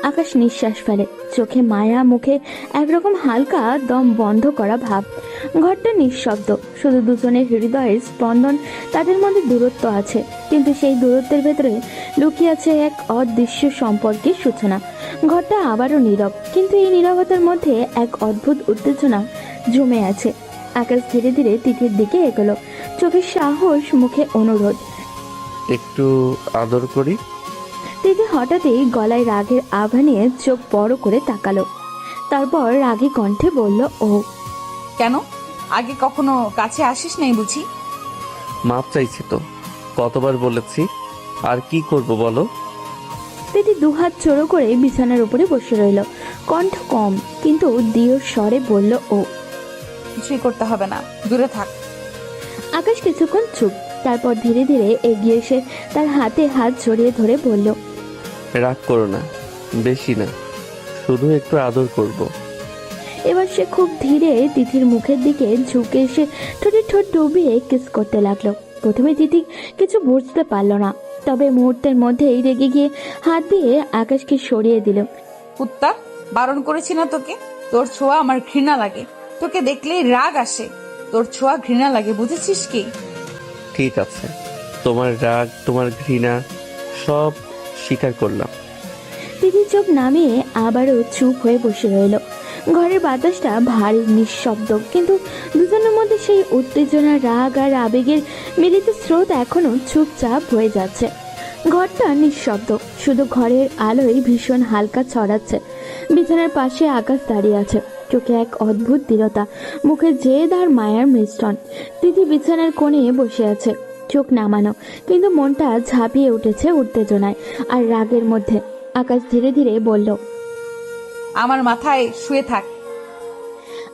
আকাশ নিঃশ্বাস ফেলে, চোখে মায়া, মুখে একরকম হালকা দম বন্ধ করা ভাব। ঘরটা নিঃশব্দ, শুধু দুজনের হৃদয়ের স্পন্দন। তাদের মধ্যে দূরত্ব আছে, কিন্তু সেই দূরত্বের ভেতরে লুকিয়ে আছে এক অদৃশ্য সম্পর্কের সূচনা। ঘরটা আবারও নীরব, কিন্তু এই নীরবতার মধ্যে এক অদ্ভুত উত্তেজনা জমে আছে। আকাশ ধীরে ধীরে তিথির দিকে এগোলো, চোখে সাহস, মুখে অনুরোধ। একটু আদর করি। তিথি হঠাৎই গলায় রাগের আভা নিয়ে চোখ বড় করে তাকালো, তারপর রাগী কণ্ঠে বলল, ও কেন? আগে কখনো কাছে আসিস নাই বুঝি? মাপ চাইছি তো, কতবার বলেছি, আর কি করব বলো? তিথি দুহাত জড়ো করে বিছানার উপরে বসে রইল, কণ্ঠ কম কিন্তু দৃঢ় স্বরে বলল, ও কিছুই করতে হবে না, দূরে থাক। আকাশ কিছুক্ষণ চুপ, তারপর ধীরে ধীরে এগিয়ে এসে তার হাতে হাত জড়িয়ে ধরে বলল, রাগ করো না, বেশি না, শুধু একটু আদর করব। এবার সে খুব ধীরে তিথির মুখের দিকে ঝুঁকে এসে ঠোঁটে ঠোঁট ডুবিয়ে কিস করতে লাগলো। প্রথমে তিথি কিছু বুঝতে পারল না, তবে মুহূর্তের মধ্যেই রেগে গিয়ে হাত দিয়ে আকাশকে সরিয়ে দিল। কুত্তা, বারণ করেছি না তোকে? তোর ছোঁয়া আমার ঘৃণা লাগে, তোকে দেখলেই রাগ আসে। তোর ছোঁয়া ঘৃণা লাগে, বুঝেছিস কি? ঠিক আছে, তোমার রাগ, তোমার ঘৃণা সব স্বীকার করলাম। তিথি চোখ নামিয়ে আবারও চুপ হয়ে বসে রইল। ঘরের বাতাসটা ভারী নিঃশব্দ, কিন্তু দুজনের মধ্যে সেই উত্তেজনা, রাগ আর আবেগের মিলিত স্রোত এখনো চুপচাপ হয়ে যাচ্ছে। ঘরটা নিঃশব্দ, শুধু ঘরের আলোয় ভীষণ হালকা ছড়াচ্ছে। বিছানার পাশে আকাশ দাঁড়িয়ে আছে, চোখে এক অদ্ভুত দৃঢ়তা, মুখে জেদ আর মায়ার মিশ্রণ। তিথি বিছানার কোণে বসে আছে, চোখ নামানো, কিন্তু মনটা ঝাঁপিয়ে উঠেছে উত্তেজনায় আর রাগের মধ্যে। আকাশ ধীরে ধীরে বলল, আমার মাথায় শুয়ে থাক।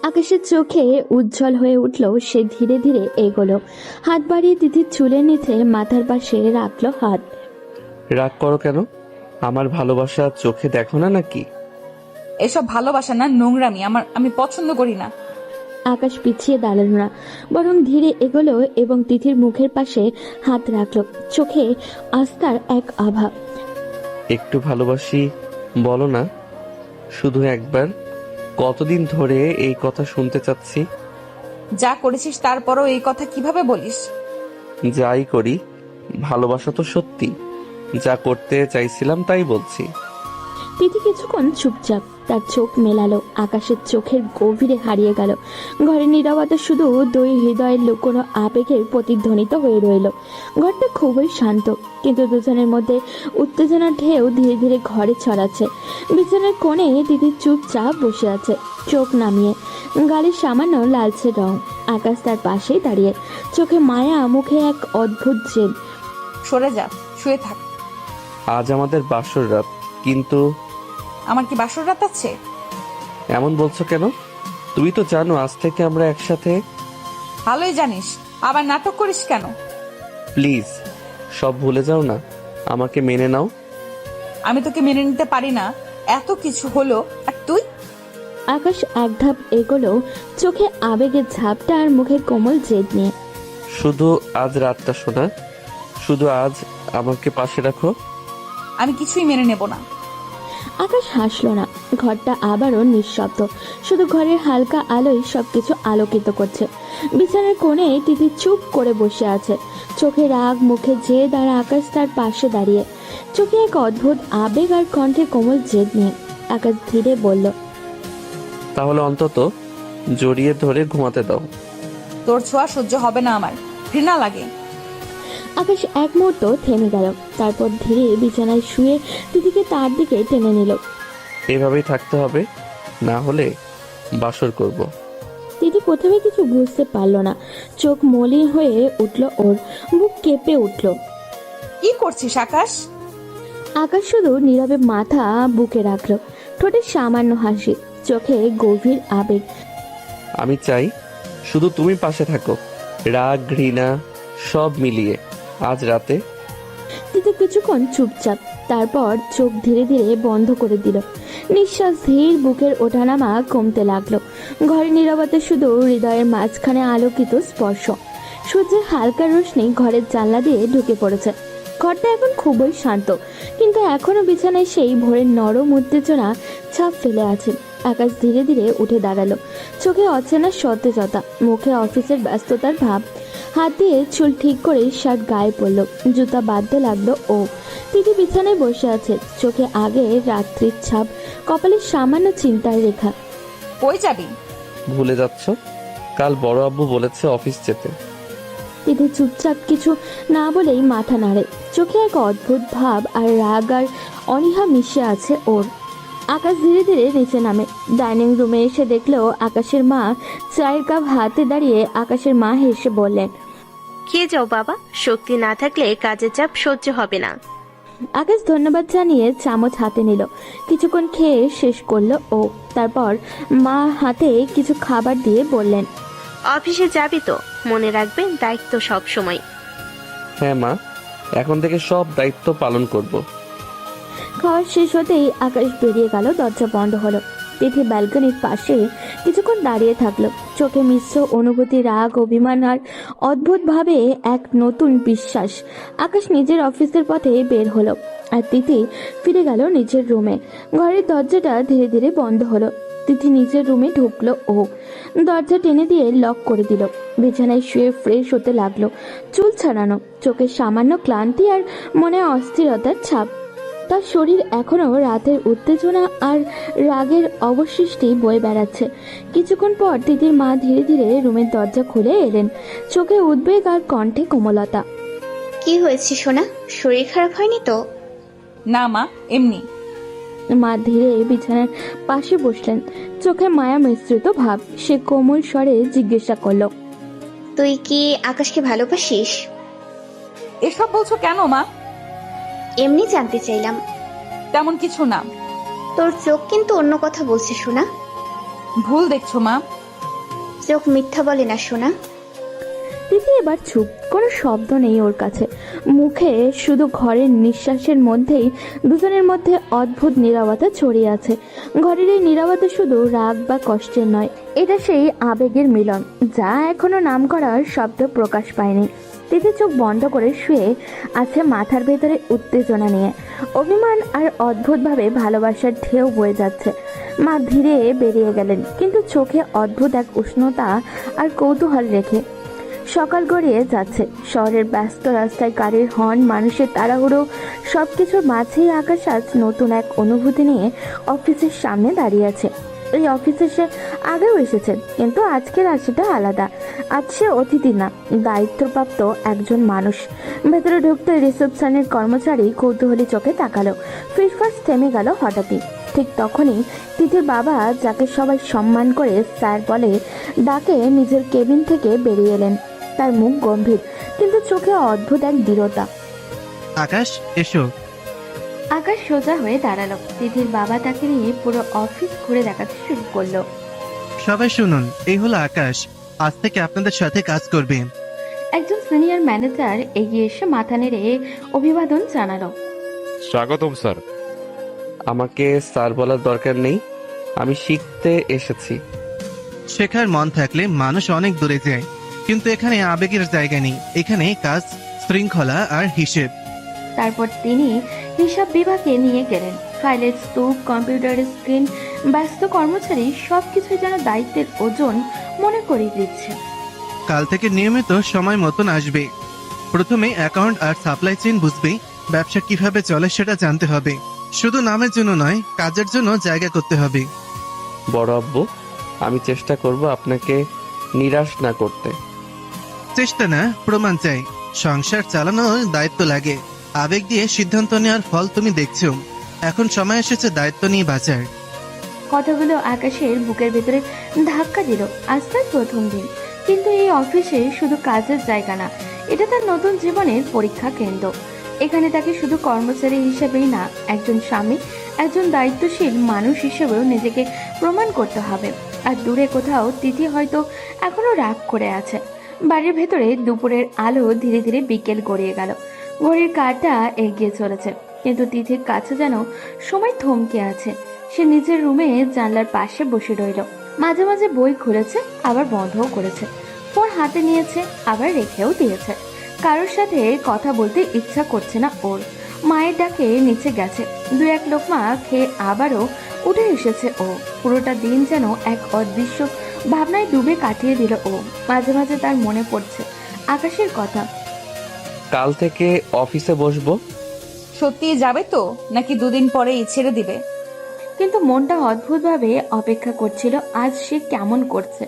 আকাশের চোখে উজ্জ্বল হয়ে উঠল, সে ধীরে ধীরে এগোলো, হাত বাড়িয়ে তিথির চুলের নিচে মাথার পাশে রাখলো হাত। রাগ করো কেন? আমার ভালোবাসা চোখে দেখো না নাকি? এসব ভালোবাসা না, নোংরামি আমি পছন্দ করি না। আকাশ পিছিয়ে দাঁড়ালো না, বরং ধীরে এগোলো এবং তিথির মুখের পাশে হাত রাখলো, চোখে আস্থার এক আভা। একটু ভালোবাসি বলো না, শুধু একবার। কতদিন ধরে এই কথা শুনতে চাচ্ছি। যা করেছিস তারপরও এই কথা কিভাবে বলিস? যাই করি, ভালোবাসা তো সত্যি। যা করতে চাইছিলাম তাই বলছি। তিথি কিছুক্ষণ চুপচাপ, তার চোখ মেলালো, আকাশের চোখের গভীরে হারিয়ে গেল। ঘরের নীরবতা শুধু দুই হৃদয়ের লুকোনো আবেগের প্রতিধ্বনিত হয়ে রইল। ঘরটা খুবই শান্ত, কিন্তু দুজনের মধ্যে উত্তেজনার ঢেউ ধীরে ধীরে ঘরে ছড়াচ্ছে। বিছানার কোণে তিথি চুপচাপ বসে আছে, চোখ নামিয়ে, গালের সামান্য লালচে রং। আকাশ তার পাশেই দাঁড়িয়ে, চোখে মায়া, মুখে এক অদ্ভুত জেদ। সরে যা, শুয়ে থাক। আজ আমাদের বাসর রাত, কিন্তু আমার কি বাসর রাত আছে? এমন বলছো কেন? তুমি তো জানো আজ থেকে আমরা একসাথে। ভালোই জানিস, আবার নাটক করিস কেন? প্লিজ সব ভুলে যাও না, আমাকে মেনে নাও। আমি তোকে মেনে নিতে পারি না, এত কিছু হলো আর তুই। আকাশ এক ধাপ এগোলো, চোখে আবেগের ঝাপটা আর মুখে কোমল জেদ নিয়ে। শুধু আজ রাতটা শোনা, শুধু আজ আমাকে পাশে রাখো। আমি কিছুই মেনে নেব না। আকাশ হাসলো না। ঘরটা আবারও নিঃশব্দ, শুধু ঘরের হালকা আলোয় সবকিছু আলোকিত করছে। বিছানার কোণে তিথি চুপ করে বসে আছে, চোখে রাগ, মুখে জেদ, আর আকাশ তার পাশে দাঁড়িয়ে, চোখে এক অদ্ভুত আবেগ আর কণ্ঠে কোমল জেদ নিয়ে। আকাশ ধীরে বলল, তাহলে অন্তত জড়িয়ে ধরে ঘুমাতে দাও। তোর ছোঁয়া সহ্য হবে না, আমার ঘৃণা লাগে। আকাশ এক মুহূর্ত থেমে গেল, তারপর ধীরে বিছানায় শুয়ে তিথিকে তার দিকে টেনে নিল। এভাবেই থাকতে হবে, না হলে বাসর করব। তিথি প্রথমে কিছু বুঝতে পারলো না, চোখ মলিন হয়ে উঠল, ওর বুক কেঁপে উঠল। কি করছিস আকাশ? আকাশ শুধু নীরবে মাথা বুকে রাখলো, ঠোঁটে সামান্য হাসি, চোখে গভীর আবেগ। আমি চাই শুধু তুমি পাশে থাকো, রাগ, ঘৃণা সব মিলিয়ে আজ রাতে। তিথি কিছুক্ষণ চুপচাপ, তারপর চোখ ধীরে ধীরে বন্ধ করে দিল। নিঃশ্বাস ধীর, বুকের ওঠানামা কমতে লাগলো। ঘরের নীরবতা শুধু হৃদয়ের মাঝখানে আলোকিত স্পর্শ। সূর্যের হালকা রোশনি ঘরের জানলা দিয়ে ঢুকে পড়েছে। ঘরটা এখন খুবই শান্ত, কিন্তু এখনো বিছানায় সেই ভোরের নরম উত্তেজনা ছাপ ফেলে আছে। আকাশ ধীরে ধীরে উঠে দাঁড়ালো, চোখে অচেনা সতেজতা, মুখে অফিসের ব্যস্ততার ভাব। হাত দিয়ে চুল ঠিক করে শার্ট গায়ে পড়লো, জুতা বাঁধতে লাগলো ও। তিথি বিছানায় বসে আছে, চোখে আগে রাত্রির ছাপ, কপালে সামান্য চিন্তার রেখা। কই যাবি? ভুলে যাচ্ছ, কাল বড় আব্বু বলেছে অফিস যেতে। তিথি চুপচাপ কিছু না বলেই মাথা নাড়ে, চোখে এক অদ্ভুত ভাব আর রাগ আর অনীহা মিশে আছে ওর। আকাশ ধীরে ধীরে নিচে নামে, ডাইনিং রুমে এসে দেখলো আকাশের মা চায়ের কাপ হাতে দাঁড়িয়ে। আকাশের মা হেসে বললেন, খেয়ে যাও বাবা, শক্তি না থাকলে কাজের চাপ সহ্য হবে না। আকাশ ধন্যবাদ জানিয়ে চামচ হাতে নিল, কিছুক্ষণ খেয়ে শেষ করলো ও। তারপর মা হাতে কিছু খাবার দিয়ে বললেন, অফিসে যাবি তো? মনে রাখবে দায়িত্ব সব সময়। হ্যাঁ মা, এখন থেকে সব দায়িত্ব পালন করব। খাওয়া শেষ হতেই আকাশ বেরিয়ে গেল, দরজা বন্ধ হলো। তিথি ব্যালকনির পাশে কিছুক্ষণ দাঁড়িয়ে থাকলো, চোখে মিশ্র অনুভূতি, রাগ, অভিমান আর অদ্ভুতভাবে এক নতুন বিশ্বাস। আকাশ নিজের অফিসের পথে বের হলো আর তিথি ফিরে গেল নিজের রুমে। ঘরের দরজাটা ধীরে ধীরে বন্ধ হলো। তিথি নিজের রুমে ঢুকলো ও দরজা টেনে দিয়ে লক করে দিল। বিছানায় শুয়ে ফ্রেশ হতে লাগলো, চুল ছাড়ানো, চোখে সামান্য ক্লান্তি আর মনে অস্থিরতার ছাপ। তার শরীর এখনো রাতের উত্তেজনা আর রাগের অবশিষ্টি বয়ে বেড়াচ্ছে। কিছুক্ষণ পর তিথির মা ধীরে ধীরে রুমের দরজা খুলে এলেন, চোখে উদ্বেগ আর কণ্ঠে কোমলতা। কি হয়েছে সোনা? শরীর খারাপ হয়নি তো? না মা, এমনি। মা ধীরে বিছানার পাশে বসলেন, চোখে মায়া মিশ্রিত ভাব। সে কোমল স্বরে জিজ্ঞাসা করলো, তুই কি আকাশকে ভালোবাসিস? এসব বলছো কেন মা? এমনি জানতে চাইলাম। তেমন কিছু না। তোর চোখ কিন্তু অন্য কথা বলছে সোনা। ভুল দেখছো মা। চোখ মিথ্যা বলে না সোনা। তিথি এবার চুপ, কোনো শব্দ নেই ওর কাছে। মুখে শুধু ঘরের নিঃশ্বাসের মধ্যেই দুজনের মধ্যে অদ্ভুত নীরবতা ছড়িয়ে আছে। ঘরের এই নীরবতা শুধু রাগ বা কষ্টের নয়, এটা সেই আবেগের মিলন যা এখনো নাম করার শব্দ প্রকাশ পায়নি। তিথি চোখ বন্ধ করে শুয়ে আছে, মাথার ভেতরে উত্তেজনা নিয়ে, অভিমান আর অদ্ভুতভাবে ভালোবাসার ঢেউ বয়ে যাচ্ছে। মা ধীরে বেরিয়ে গেলেন, কিন্তু চোখে অদ্ভুত এক উষ্ণতা আর কৌতূহল রেখে। সকাল গড়িয়ে যাচ্ছে, শহরের ব্যস্ত রাস্তায় গাড়ির হর্ন, মানুষের তাড়াহুড়ো, সবকিছুর মাঝেই আকাশ আজ নতুন এক অনুভূতি নিয়ে অফিসের সামনে দাঁড়িয়ে আছে। এই অফিসে সে আগেও এসেছে, কিন্তু আজকের আসিটা আলাদা। আজ সে অতিথি না, দায়িত্বপ্রাপ্ত একজন মানুষ। ভেতরে ঢুকতে রিসেপশনের কর্মচারী কৌতূহলী চোখে তাকালো। ফিসফাস থেমে গেল হঠাৎই। ঠিক তখনই তিথির বাবা, যাকে সবাই সম্মান করে স্যার বলে ডাকে, নিজের কেবিন থেকে বেরিয়ে এলেন। তার মুখ গম্ভীর, কিন্তু চোখে অদ্ভুত এক দৃঢ়তা। আকাশ, এসো। আকাশ সোজা হয়ে দাঁড়ালো। তিথির বাবা তাকে নিয়ে পুরো অফিস ঘুরে দেখাতে শুরু করলো। সবাই শুনুন, এই হলো আকাশ, আজ থেকে আপনাদের সাথে কাজ করবে। একজন সিনিয়র ম্যানেজার এগিয়ে এসে মাথা নেড়ে অভিবাদন জানালো। স্বাগতম স্যার। আমাকে স্যার বলার দরকার নেই, আমি শিখতে এসেছি। শেখার মন থাকলে মানুষ অনেক দূরে যায়, কিন্তু এখানে আবেগের জায়গা নেই। এখানে কাজ, শৃঙ্খলা আর হিসেব। তারপর তিনি হিসাব বিভাগে নিয়ে গেলেন। ফাইলের স্তূপ, কম্পিউটারের স্ক্রিন, ব্যস্ত কর্মচারী, সবকিছু যেন দায়িত্বের ওজন মনে করিয়ে দিচ্ছে। কাল থেকে নিয়মিত সময় মতন আসবে। প্রথমে অ্যাকাউন্ট আর সাপ্লাই চেইন বুঝবে, ব্যবসা কিভাবে চলে সেটা জানতে হবে। শুধু নামের জন্য নয়, কাজের জন্য জায়গা করতে হবে। বড় আব্বু, আমি চেষ্টা করব আপনাকে নিরাশ না করতে। চেষ্টা না, প্রমাণ চাই। সংসার চালানোর দায়িত্ব লাগে, আবেগ দিয়ে সিদ্ধান্ত নেওয়ার ফল তুমি দেখছো। এখন সময় এসেছে দায়িত্ব নিয়ে বাঁচার। কথাগুলো আকাশের বুকের ভেতরে ধাক্কা দিল। আজ তার প্রথম দিন, কিন্তু এই অফিসে শুধু কাজের জায়গা না, এটা তার নতুন জীবনের পরীক্ষা কেন্দ্র। এখানে তাকে শুধু কর্মচারী হিসেবেই না, একজন স্বামী, একজন দায়িত্বশীল মানুষ হিসেবেও নিজেকে প্রমাণ করতে হবে। আর দূরে কোথাও তিথি হয়তো এখনো রাগ করে আছে। বাড়ির ভেতরে দুপুরের আলো ধীরে ধীরে বিকেল গড়িয়ে গেল। ঘড়ির কাঁটা এগিয়ে চলেছে, কিন্তু তিথির কাছে যেন সময় থমকে আছে। সে নিজের রুমে জানলার পাশে বসে রইল। মাঝে মাঝে বই খুলেছে, আবার বন্ধও করেছে। ফোন হাতে নিয়েছে, আবার রেখেও দিয়েছে। কারোর সাথে কথা বলতে ইচ্ছা করছে না ওর। মায়ের ডাকে নিচে গেছে, দু এক লোকমা খেয়ে আবারও উঠে এসেছে ও। পুরোটা দিন যেন এক অদৃশ্য ভাবনায় ডুবে কাটিয়ে দিল ও। মাঝে মাঝে তার মনে পড়ছে আকাশের কথা। কাল থেকে অফিসে বসবো। সত্যি যাবে তো, নাকি দুদিন পরেই ছেড়ে দিবে? কিন্তু মনটা অদ্ভুতভাবে অপেক্ষা করছিল আজ সে কেমন করছে,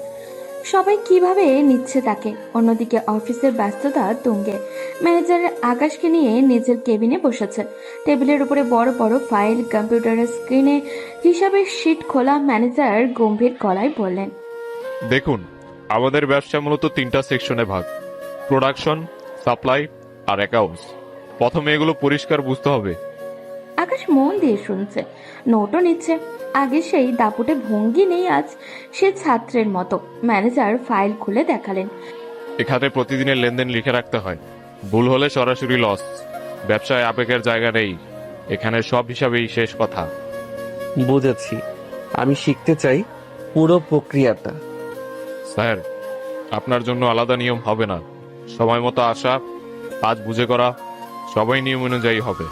সবাই কিভাবে নিচ্ছে তাকে। অন্যদিকে অফিসের ব্যস্ততা তুঙ্গে। ম্যানেজার আকাশকে নিয়ে নিজের কেবিনে বসেছে। টেবিলের উপরে বড় বড় ফাইল, কম্পিউটারের স্ক্রিনে হিসাবের শিট খোলা। ম্যানেজার গম্ভীর গলায় বললেন, দেখুন, আমাদের ব্যবসা মূলত 3টা সেকশনে ভাগ: প্রোডাকশন, সাপ্লাই আর অ্যাকাউন্টস। প্রথমে এগুলো পরিষ্কার বুঝতে হবে। আকাশ মন দিয়ে শুনছে, নোটও নিচ্ছে। আগে সেই দাপুটে ভঙ্গি নেই আজ, সে ছাত্রের মতো। ম্যানেজার ফাইল খুলে দেখালেন। এখানে প্রতিদিনের লেনদেন লিখে রাখতে হয়, ভুল হলে সরাসরি লস। ব্যবসায় আবেগের জায়গা নেই, এখানে সব হিসাবেই শেষ কথা। বুঝেছি, আমি শিখতে চাই পুরো প্রক্রিয়াটা। স্যার, আপনার জন্য আলাদা নিয়ম হবে না। সময় মতো আসা, কাজ বুঝে করা, সবাই নিয়ম অনুযায়ী হবে।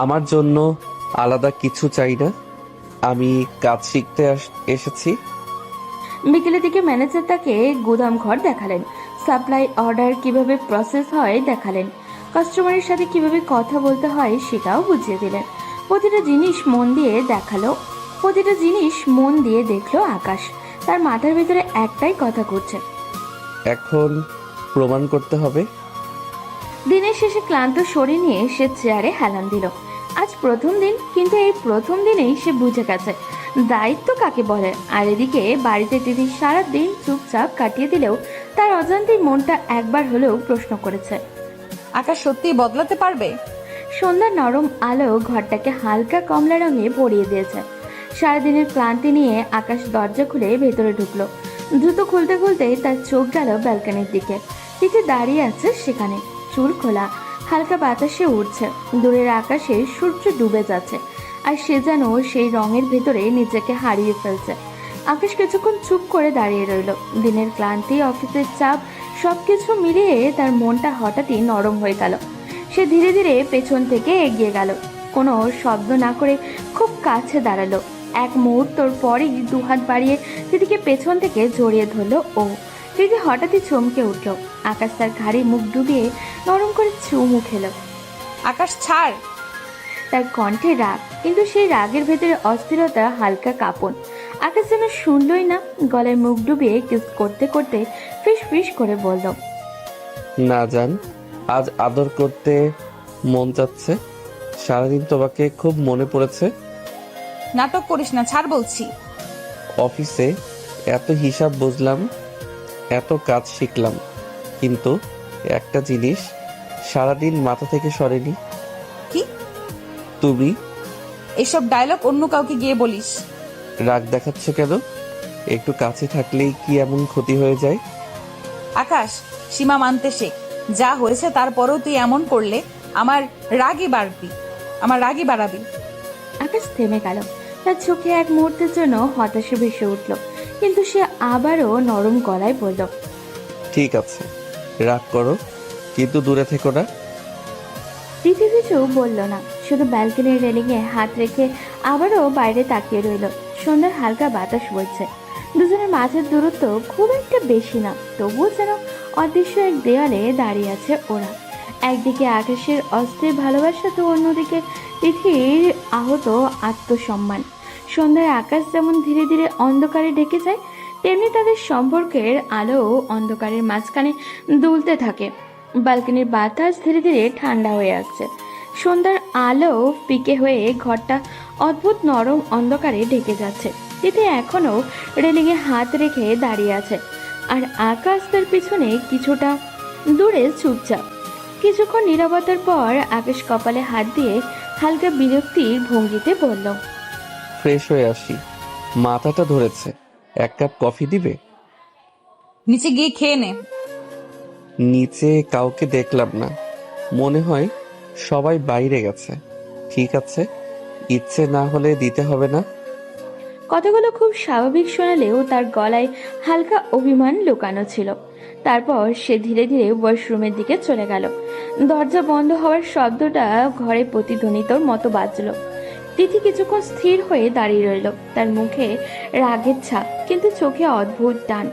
আমার জন্য আলাদা কিছু চাই না, আমি কাজ শিখতে এসেছি। বিকেলের দিকে ম্যানেজার তাকে গুদাম ঘর দেখালেন, সাপ্লাই অর্ডার কিভাবে প্রসেস হয় দেখালেন, কাস্টমারের সাথে কিভাবে কথা বলতে হয় সেটাও বুঝিয়ে দিলেন। প্রতিটা জিনিস মন দিয়ে দেখলো আকাশ। তার মাথার ভিতরে একটাই কথা ঘুরছে, এখন প্রমাণ করতে হবে। দিনের শেষে ক্লান্ত শরীর নিয়ে সে চেয়ারে হেলান দিল। আজ প্রথম দিন, কিন্তু এই প্রথম দিনেই সে বুঝে গেছে দায়িত্ব কাকে বলে। আর এদিকে বাড়িতে দিদি সারাদিন চুপচাপ কাটিয়ে দিলেও তার অজান্তেই মনটা একবার হলেও প্রশ্ন করেছে, আকাশ সত্যি বদলাতে পারবে? সন্ধ্যার নরম আলো ঘরটাকে হালকা কমলা রঙে ভরিয়ে দিয়েছে। সারাদিনের ক্লান্তি নিয়ে আকাশ দরজা খুলে ভেতরে ঢুকলো। দ্রুত খুলতে খুলতে তার চোখ গেল ব্যালকনির দিকে। তিথি দাঁড়িয়ে আছে সেখানে, চুল খোলা, হালকা বাতাসে উঠছে। দূরের আকাশে সূর্য ডুবে যাচ্ছে, আর সে যেন সেই রঙের ভেতরে নিজেকে হারিয়ে ফেলছে। আকাশ কিছুক্ষণ চুপ করে দাঁড়িয়ে রইল। দিনের ক্লান্তি, অফিসের চাপ সবকিছু মিলিয়ে তার মনটা হঠাৎই নরম হয়ে গেল। সে ধীরে ধীরে পেছন থেকে এগিয়ে গেল, কোনো শব্দ না করে খুব কাছে দাঁড়ালো। এক মুহূর্তর পরেই দুহাত বাড়িয়ে দিদিকে পেছন থেকে জড়িয়ে ধরলো ও। দিদি হঠাৎই চমকে উঠল। আকাশ তার ঘাড়ে মুখ ডুবিয়ে নরম করে চুমু খেলো। আকাশ ছাড়। তার কণ্ঠে রাগ, কিন্তু সেই রাগের ভেতরে অস্থিরতা, হালকা কাঁপন। আকাশ যেন শুনলই না, গলায় মুখ ডুবিয়ে কিস করতে করতে ফিস ফিস করে বলল, না জান, আজ আদর করতে মন চাচ্ছে। সারাদিন তোমাকে খুব মনে পড়েছে। নাটক করিস না, ছাড় বলছি। অফিসে এত হিসাব বুঝলাম, এত কাজ শিখলাম, কিন্তু একটা জিনিস সারাদিন মাথা থেকে সরেনি। কি? তুমি। এসব ডায়লগ অন্য কাউকে গিয়ে বলিস। রাগ দেখাচ্ছ কেন? একটু কাছে থাকলেই কি এমন ক্ষতি হয়ে যায়? আকাশ, সীমা মানতে শেখ। যা হয়েছে তারপরেও তুই এমন করলে আমার রাগই বাড়াবি। আকাশ থেমে গেল। তার চোখে এক মুহূর্তের জন্য হতাশা ভেসে উঠল, কিন্তু সে আবারও নরম গলায় বলল, ঠিক আছে, রাগ করো, কিন্তু দূরে থেকো না। তিথি কিছু বলল না, শুধু ব্যালকনির রেলিংয়ে হাত রেখে আবারও বাইরে তাকিয়ে রইল। সন্ধ্যার হালকা বাতাস বইছে। দুজনের মাঝের দূরত্ব খুব একটা বেশি না, তবুও যেন অদৃশ্য এক দেয়ালে দাঁড়িয়ে আছে ওরা। একদিকে আকাশের অস্থির ভালোবাসা, তো অন্যদিকে তিথির আহত আত্মসম্মান। সন্ধ্যায় আকাশ যেমন ধীরে ধীরে অন্ধকারে ঢেকে যায়, তেমনি তাদের সম্পর্কের আলো অন্ধকারের মাঝখানে দুলতে থাকে। ব্যালকনির বাতাস ধীরে ধীরে ঠান্ডা হয়ে আসছে। সন্ধ্যার আলো ফিকে হয়ে ঘরটা অদ্ভুত নরম অন্ধকারে ঢেকে যাচ্ছে। তিথি এখনো রেলিংয়ে হাত রেখে দাঁড়িয়ে আছে, আর আকাশ তার পিছনে কিছুটা দূরে চুপচাপ। কিছুক্ষণ নীরবতার পর আকাশ কপালে হাত দিয়ে হালকা বিরক্তির ভঙ্গিতে বলল, ফ্রেশ হয়ে আসি, মাথাটা ধরেছে। এক কাপ কফি দিবে? নিচে গিয়ে খেয়ে নে। নিচে কাউকে দেখলাম না, মনে হয় সবাই বাইরে গেছে। ঠিক আছে, ইচ্ছে না হলে দিতে হবে না। কথাগুলো খুব স্বাভাবিক শোনালেও তার গলায় হালকা অভিমান লুকানো ছিল। তারপর সে ধীরে ধীরে ওয়াশরুমের দিকে চলে গেল। দরজা বন্ধ হওয়ার শব্দটা ঘরে প্রতিধ্বনিতর মতো বাজল। তিথি কিছুক্ষণ স্থির হয়ে দাঁড়িয়ে রইল, তার মুখে রাগের ছাপ, কিন্তু চোখে অদ্ভুত টান।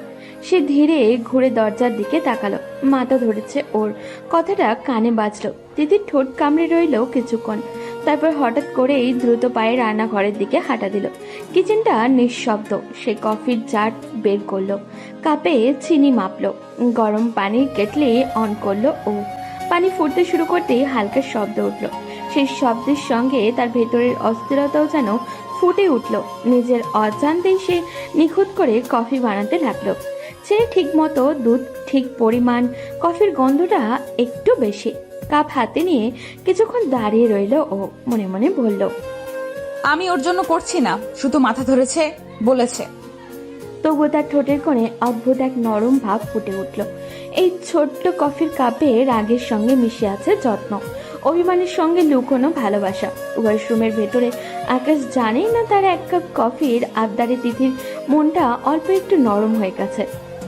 সে ধীরে ঘুরে দরজার দিকে তাকালো, মাথা ধরেছে ওর। কথাটা কানে বাজলো। তিথির ঠোঁট কামড়ে রইল কিছুক্ষণ, তারপর হঠাৎ করেই দ্রুত পায়ে রান্নাঘরের দিকে হাঁটা দিল। কিচেনটা নিঃশব্দ। সে কফির জার বের করলো, কাপে চিনি মাপলো, গরম পানির কেটলি অন করলো ও পানি ফুটতে শুরু করতেই হালকা শব্দ উঠলো। সেই শব্দের সঙ্গে তার ভেতরের অস্থিরতাও যেন ফুটে উঠল। নিজের অজান্তেই সে নিখুঁত করে কফি বানাতে লাগলো। চিনি ঠিক মতো, দুধ ঠিক পরিমাণ, কফির গন্ধটা একটু বেশি। কাপ হাতে নিয়ে কিছুক্ষণ দাঁড়িয়ে রইল ও মনে মনে বলল, আমি ওর জন্য করছি না, শুধু মাথা ধরেছে বলেছে। তবুও তার ঠোঁটের কোণে অদ্ভুত এক নরম ভাব ফুটে উঠল। এই ছোট্ট কফির কাপে রাগের সঙ্গে মিশে আছে যত্ন, অভিমানের সঙ্গে লুকোনো ভালোবাসা। ওয়াশরুমের ভেতরে আকাশ জানেই না তার এক কাপ কফির আবদারে তিথির মনটা অল্প একটু নরম হয়ে গেছে।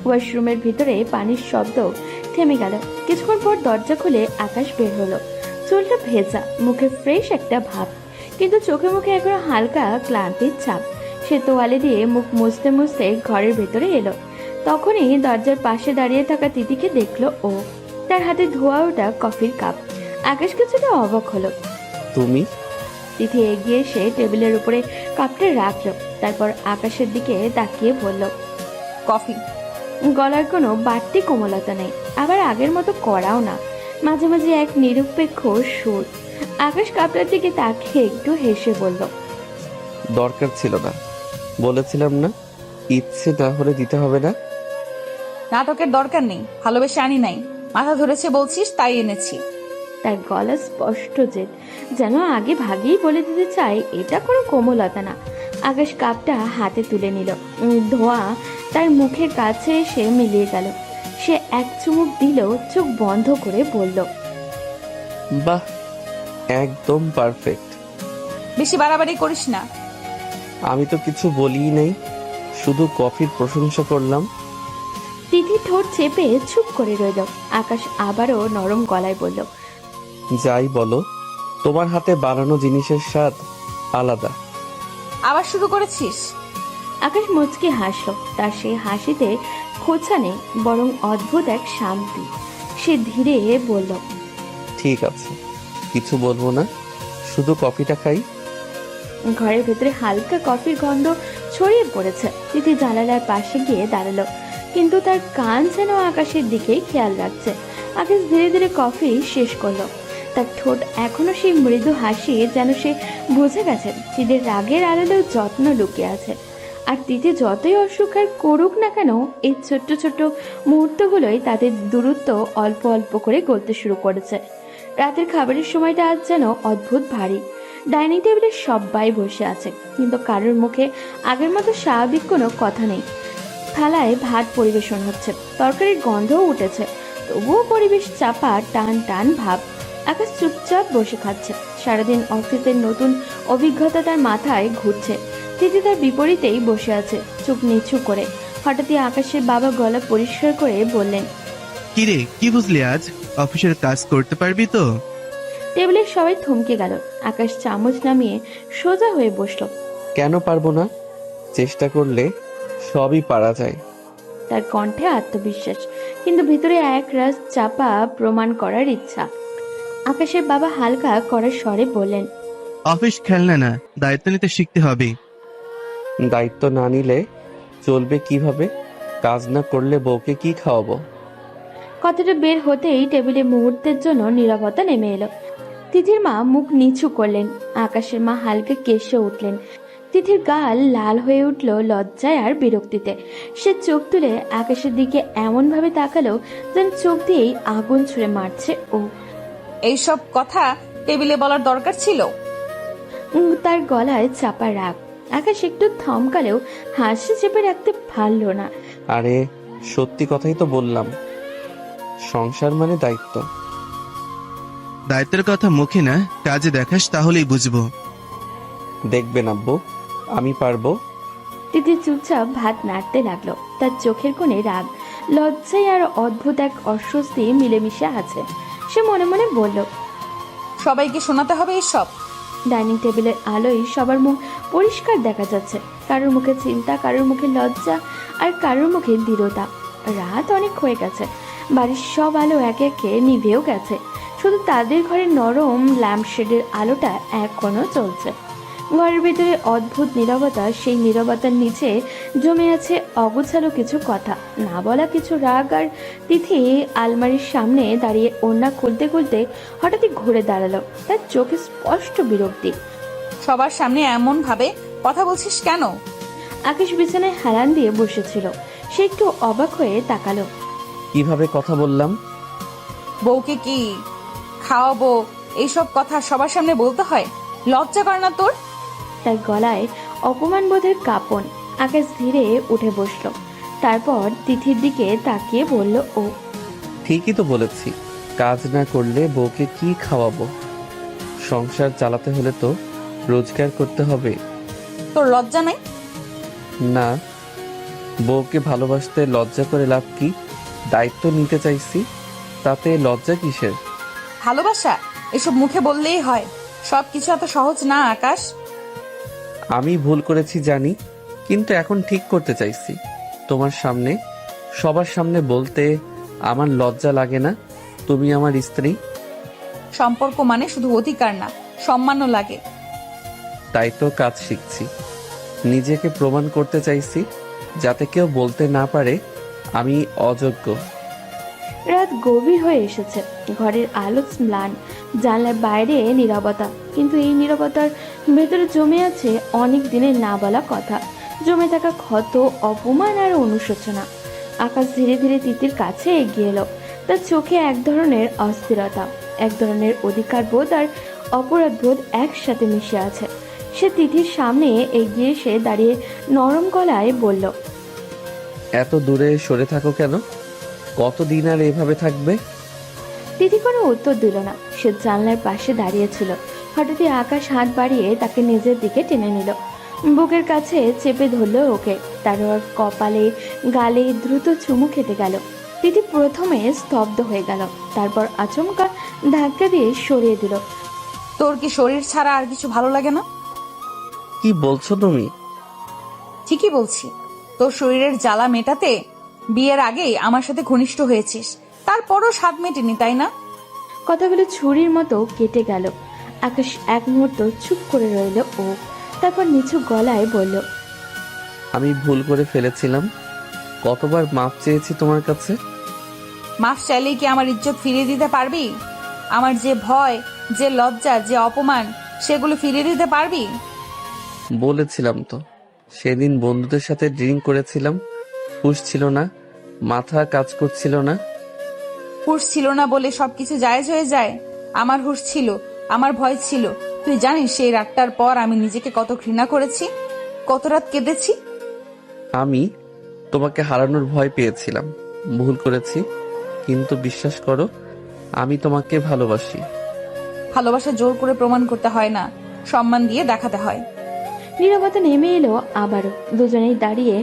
ওয়াশরুমের ভিতরে পানির শব্দ থেমে গেল। কিছুক্ষণ পর দরজা খুলে আকাশ বের হলো। চুলটা ভেজা, মুখে ফ্রেশ একটা ভাব, কিন্তু চোখে মুখে এখনো হালকা ক্লান্তির ছাপ। সে তোয়ালে দিয়ে মুখ মুছতে মুছতে ঘরের ভেতরে এলো। তখনই দরজার পাশে দাঁড়িয়ে থাকা তিথিকে দেখলো ও, তার হাতে ধোয়া ওঠা কফির কাপ। আকাশ কিছুটা অবাক হলো। তুমি? তিথি এগিয়ে এসে টেবিলের উপরে কাপটা রাখলো, তারপর আকাশের দিকে তাকিয়ে বলল, কফি। গলার কোনো বাড়তি কোমলতা নেই, আবার আগের মতো করাও না, মাঝে মাঝে এক নিরপেক্ষ সুর। আকাশ কাপটার দিকে তাকিয়ে একটু হেসে বলল, দরকার ছিল না, বলেছিলাম না ইচ্ছে না হলে দিতে হবে না। নাটকের দরকার নেই, ভালোবেসে আনি নাই, মাথা ধরেছে বলছিস তাই এনেছি। তার গলা স্পষ্ট জেদ, যেন আগে ভাগেই বলে দিতে চায় এটা কোনো কোমলতা না। আকাশ কাপটা হাতে তুলে নিল। ধোঁয়া তার মুখের কাছে এসে মিলিয়ে গেল। সে এক চুমুক দিল, চোখ বন্ধ করে বলল, বাহ, একদম পারফেক্ট। বেশি বাড়াবাড়ি করিস না। আমি তো কিছু বলিই নাই, শুধু কফির প্রশংসা করলাম। তিথি ঠোঁট চেপে চুপ করে রইল। আকাশ আবারও নরম গলায় বলল, যাই বলো, তোমার হাতে বানানো জিনিসের স্বাদ আলাদা। আবার শুরু করেছিস? আকাশ মুচকি হাসল। তার সেই হাসিতে খোঁচা নেই, বরং অদ্ভুত এক শান্তি। সে ধীরে বলল, ঠিক আছে, কিছু বলবো না, শুধু কফিটা খাই। ঘরের ভেতরে হালকা কফির গন্ধ ছড়িয়ে পড়েছে। তিথি জানালার পাশে গিয়ে দাঁড়ালো, কিন্তু তার কান যেন আকাশের দিকেই খেয়াল রাখছে। আকাশ ধীরে ধীরে কফি শেষ করলো। তার ঠোঁট এখনো সেই মৃদু হাসি, যেন সে বুঝে গেছে তিথির রাগের আড়ালেও যত্ন লুকিয়ে আছে। আর তিথি যতই অস্বীকার করুক না কেন, এই ছোট্ট ছোট্ট মুহূর্তগুলোই তাদের দূরত্ব অল্প অল্প করে গলতে শুরু করেছে। রাতের খাবারের সময়টা আজ যেন অদ্ভুত ভারী। ডাইনিং টেবিলে সবাই বসে আছে, কিন্তু কারোর মুখে আগের মতো স্বাভাবিক কোনো কথা নেই। থালায় ভাত পরিবেশন হচ্ছে, তরকারির গন্ধও উঠেছে, তবুও পরিবেশ চাপা, টান টান ভাব। আকাশ চুপচাপ বসে খাচ্ছে। সারাদিন অফিসের নতুন অভিজ্ঞতা তার মাথায় ঘুরছে। তিথি তার বিপরীতেই বসে আছে, চোখ নিচু করে। হঠাৎই আকাশের বাবা গলা পরিষ্কার করে বললেন, কিরে, কি বুঝলি আজ? অফিসের কাজ করতে পারবি তো? টেবিলের সবাই থমকে গেল। আকাশ চামচ নামিয়ে সোজা হয়ে বসলো। কেন পারবো না? চেষ্টা করলে সবই পারা যায়। তার কণ্ঠে আত্মবিশ্বাস, কিন্তু ভিতরে এক রাস চাপা প্রমাণ করার ইচ্ছা। আকাশের বাবা হালকা করার স্বরে বললেন, অফিস খেলনা না, দায়িত্ব নিতে শিখতে হবে। দায়িত্ব না নিলে চলবে কিভাবে? কাজ না করলে বউকে কি খাওয়াবো? কথাটা বের হতেই টেবিলে মুহূর্তের জন্য নীরবতা নেমে এলো। তিথির মা মুখ নিচু করলেন, আকাশের মা হালকা কেশে উঠলেন। তিথির গাল লাল হয়ে উঠল লজ্জায় আর বিরক্তিতে। সে চোখ তুলে আকাশের দিকে এমন ভাবে তাকালো যেন চোখ দিয়েই আগুন ছুঁড়ে মারছে ও। এইসব কথা টেবিলে বলার দরকার ছিল? তার গলায় চাপা রাগ। আকাশ একটু থমকালেও হাসি চেপে রাখতে পারল না। আরে সত্যি কথাই তো বললাম, সংসার মানে দায়িত্ব। দায়িত্বের কথা মুখে না, কাজে দেখাস, তাহলেই বুঝবো। দেখবেন আব্বু, আমি পারবো। তিথি চুপচাপ ভাত নাড়তে লাগলো। তার চোখের কোণে রাগ, লজ্জায় আর অদ্ভুত এক অস্বস্তি মিলেমিশে আছে। সে মনে মনে বলল, সবাইকে শোনাতে হবে এসব? ডাইনিং টেবিলের আলোয় সবার মুখ পরিষ্কার দেখা যাচ্ছে। কারোর মুখে চিন্তা, কারোর মুখে লজ্জা, আর কারোর মুখে দৃঢ়তা। রাত অনেক হয়ে গেছে, বাড়ির সব আলো একে একে নিভেও গেছে। শুধু তাদের ঘরের নরম ল্যাম্পশেডের আলোটা এখনো চলছে। ঘরের ভিতরে অদ্ভুত নীরবতা। সেই নীরবতার নিচে জমে আছে অগোছালো কিছু কথা, না বলা কিছু রাগ। আর তিথি আলমারির সামনে দাঁড়িয়ে ওড়না খুলতে খুলতে হঠাৎই ঘুরে দাঁড়ালো। তার চোখে স্পষ্ট বিরক্তি। সবার সামনে এমন ভাবে কথা বলছিস কেন? আকাশ বিছানায় হেলান দিয়ে বসেছিল। সে একটু অবাক হয়ে তাকালো। কিভাবে কথা বললাম? বউকে কি খাওয়াবো এইসব কথা সবার সামনে বলতে হয়? লজ্জা করে না তোর? তার গলায় অপমান বোধের কাঁপন। আকাশ ধীরে উঠে বসলো, তারপর তিথির দিকে তাকিয়ে বলল ও। ঠিকই তো বলেছি, কাজ না করলে বউকে কি খাওয়াবো? সংসার চালাতে হলে তো রোজগার করতে হবে। তোর লজ্জা নাই? না, বউকে ভালোবাসতে লজ্জা করে লাভ কি? দায়িত্ব নিতে চাইছি, তাতে লজ্জা কিসের? ভালোবাসা এসব মুখে বললেই হয়, সবকিছু এত সহজ না আকাশ। আমি ভুল করেছি জানি, কিন্তু এখন ঠিক করতে চাইছি। তোমার সামনে, সবার সামনে বলতে আমার লজ্জা লাগে না তুমি আমার স্ত্রী। সম্পর্ক মানে শুধু অধিকার না, সম্মানও লাগে। তাই তো কাজ শিখছি, নিজেকে প্রমাণ করতে চাইছি, যাতে কেউ বলতে না পারে আমি অযোগ্য। রাত গভীর হয়ে এসেছে, ঘরের আলো ম্লান, জানলার বাইরে নীরবতা, কিন্তু এই নীরবতার ভেতরে জমে আছে অনেক দিনের না বলা কথা, জমে থাকা ক্ষত, অপমান আর অনুশোচনা। আকাশ ধীরে ধীরে তিতির কাছে এগিয়ে এলো। তার চোখে এক ধরনের অস্থিরতা, এক ধরনের অধিকার বোধ আর অপরাধ বোধ একসাথে মিশে আছে। সে তিথির সামনে এগিয়ে এসে দাঁড়িয়ে নরম গলায় বলল, এত দূরে সরে থাকো কেন? কতদিন আর এভাবে থাকবে? তিথি কোনো উত্তর দিল না। সে জানলার পাশে দাঁড়িয়েছিল। হঠাৎই আকাশ হাত বাড়িয়ে তাকে নিজের দিকে টেনে নিল, বুকের কাছে চেপে ধরল ওকে। তার ওর কপালে, গালে দ্রুত চুমু খেতে গেল। তিথি প্রথমে স্তব্ধ হয়ে গেল, তারপর আচমকা ধাক্কা দিয়ে সরিয়ে দিল। তোর কি শরীর ছাড়া আর কিছু ভালো লাগে না? কি বলছো তুমি? ঠিকই বলছি, তোর শরীরের জ্বালা মেটাতে বিয়ের আগেই আমার সাথে ঘনিষ্ঠ হয়েছিস, তারপরও স্বাদ মেটেনি, তাই না? কথাগুলো ছুরির মতো কেটে গেল। আকাশ এক মুহূর্ত চুপ করে রইল ও, তারপর নিচু গলায় বলল, আমি ভুল করে ফেলেছিলাম। কতবার মাপ চেয়েছি তোমার কাছে। মাফ চাইলেই কি আমার ইজ্জত ফিরিয়ে দিতে পারবি? আমার যে ভয়, যে লজ্জা, যে অপমান, সেগুলো ফিরিয়ে দিতে পারবি? বলেছিলাম তো, সেদিন বন্ধুদের সাথে ড্রিঙ্ক করেছিলাম, হুঁশ ছিল না, মাথা কাজ করছিল না। হুঁশ ছিল না বলে সবকিছু জায়েজ হয়ে যায়? আমার হুঁশ ছিল, আমার ভয় ছিল। তুই জানিস সেই রাতটার পর আমি নিজেকে কত ঘৃণা করেছি, কত রাত কেঁদেছি। আমি তোমাকে হারানোর ভয় পেয়েছিলাম, ভুল করেছি, কিন্তু বিশ্বাস করো আমি তোমাকে ভালোবাসি। ভালোবাসা জোর করে প্রমাণ করতে হয় না, সম্মান দিয়ে দেখাতে হয়। নীরবতা নেমে এলো আবারও। দুজনেই দাঁড়িয়ে,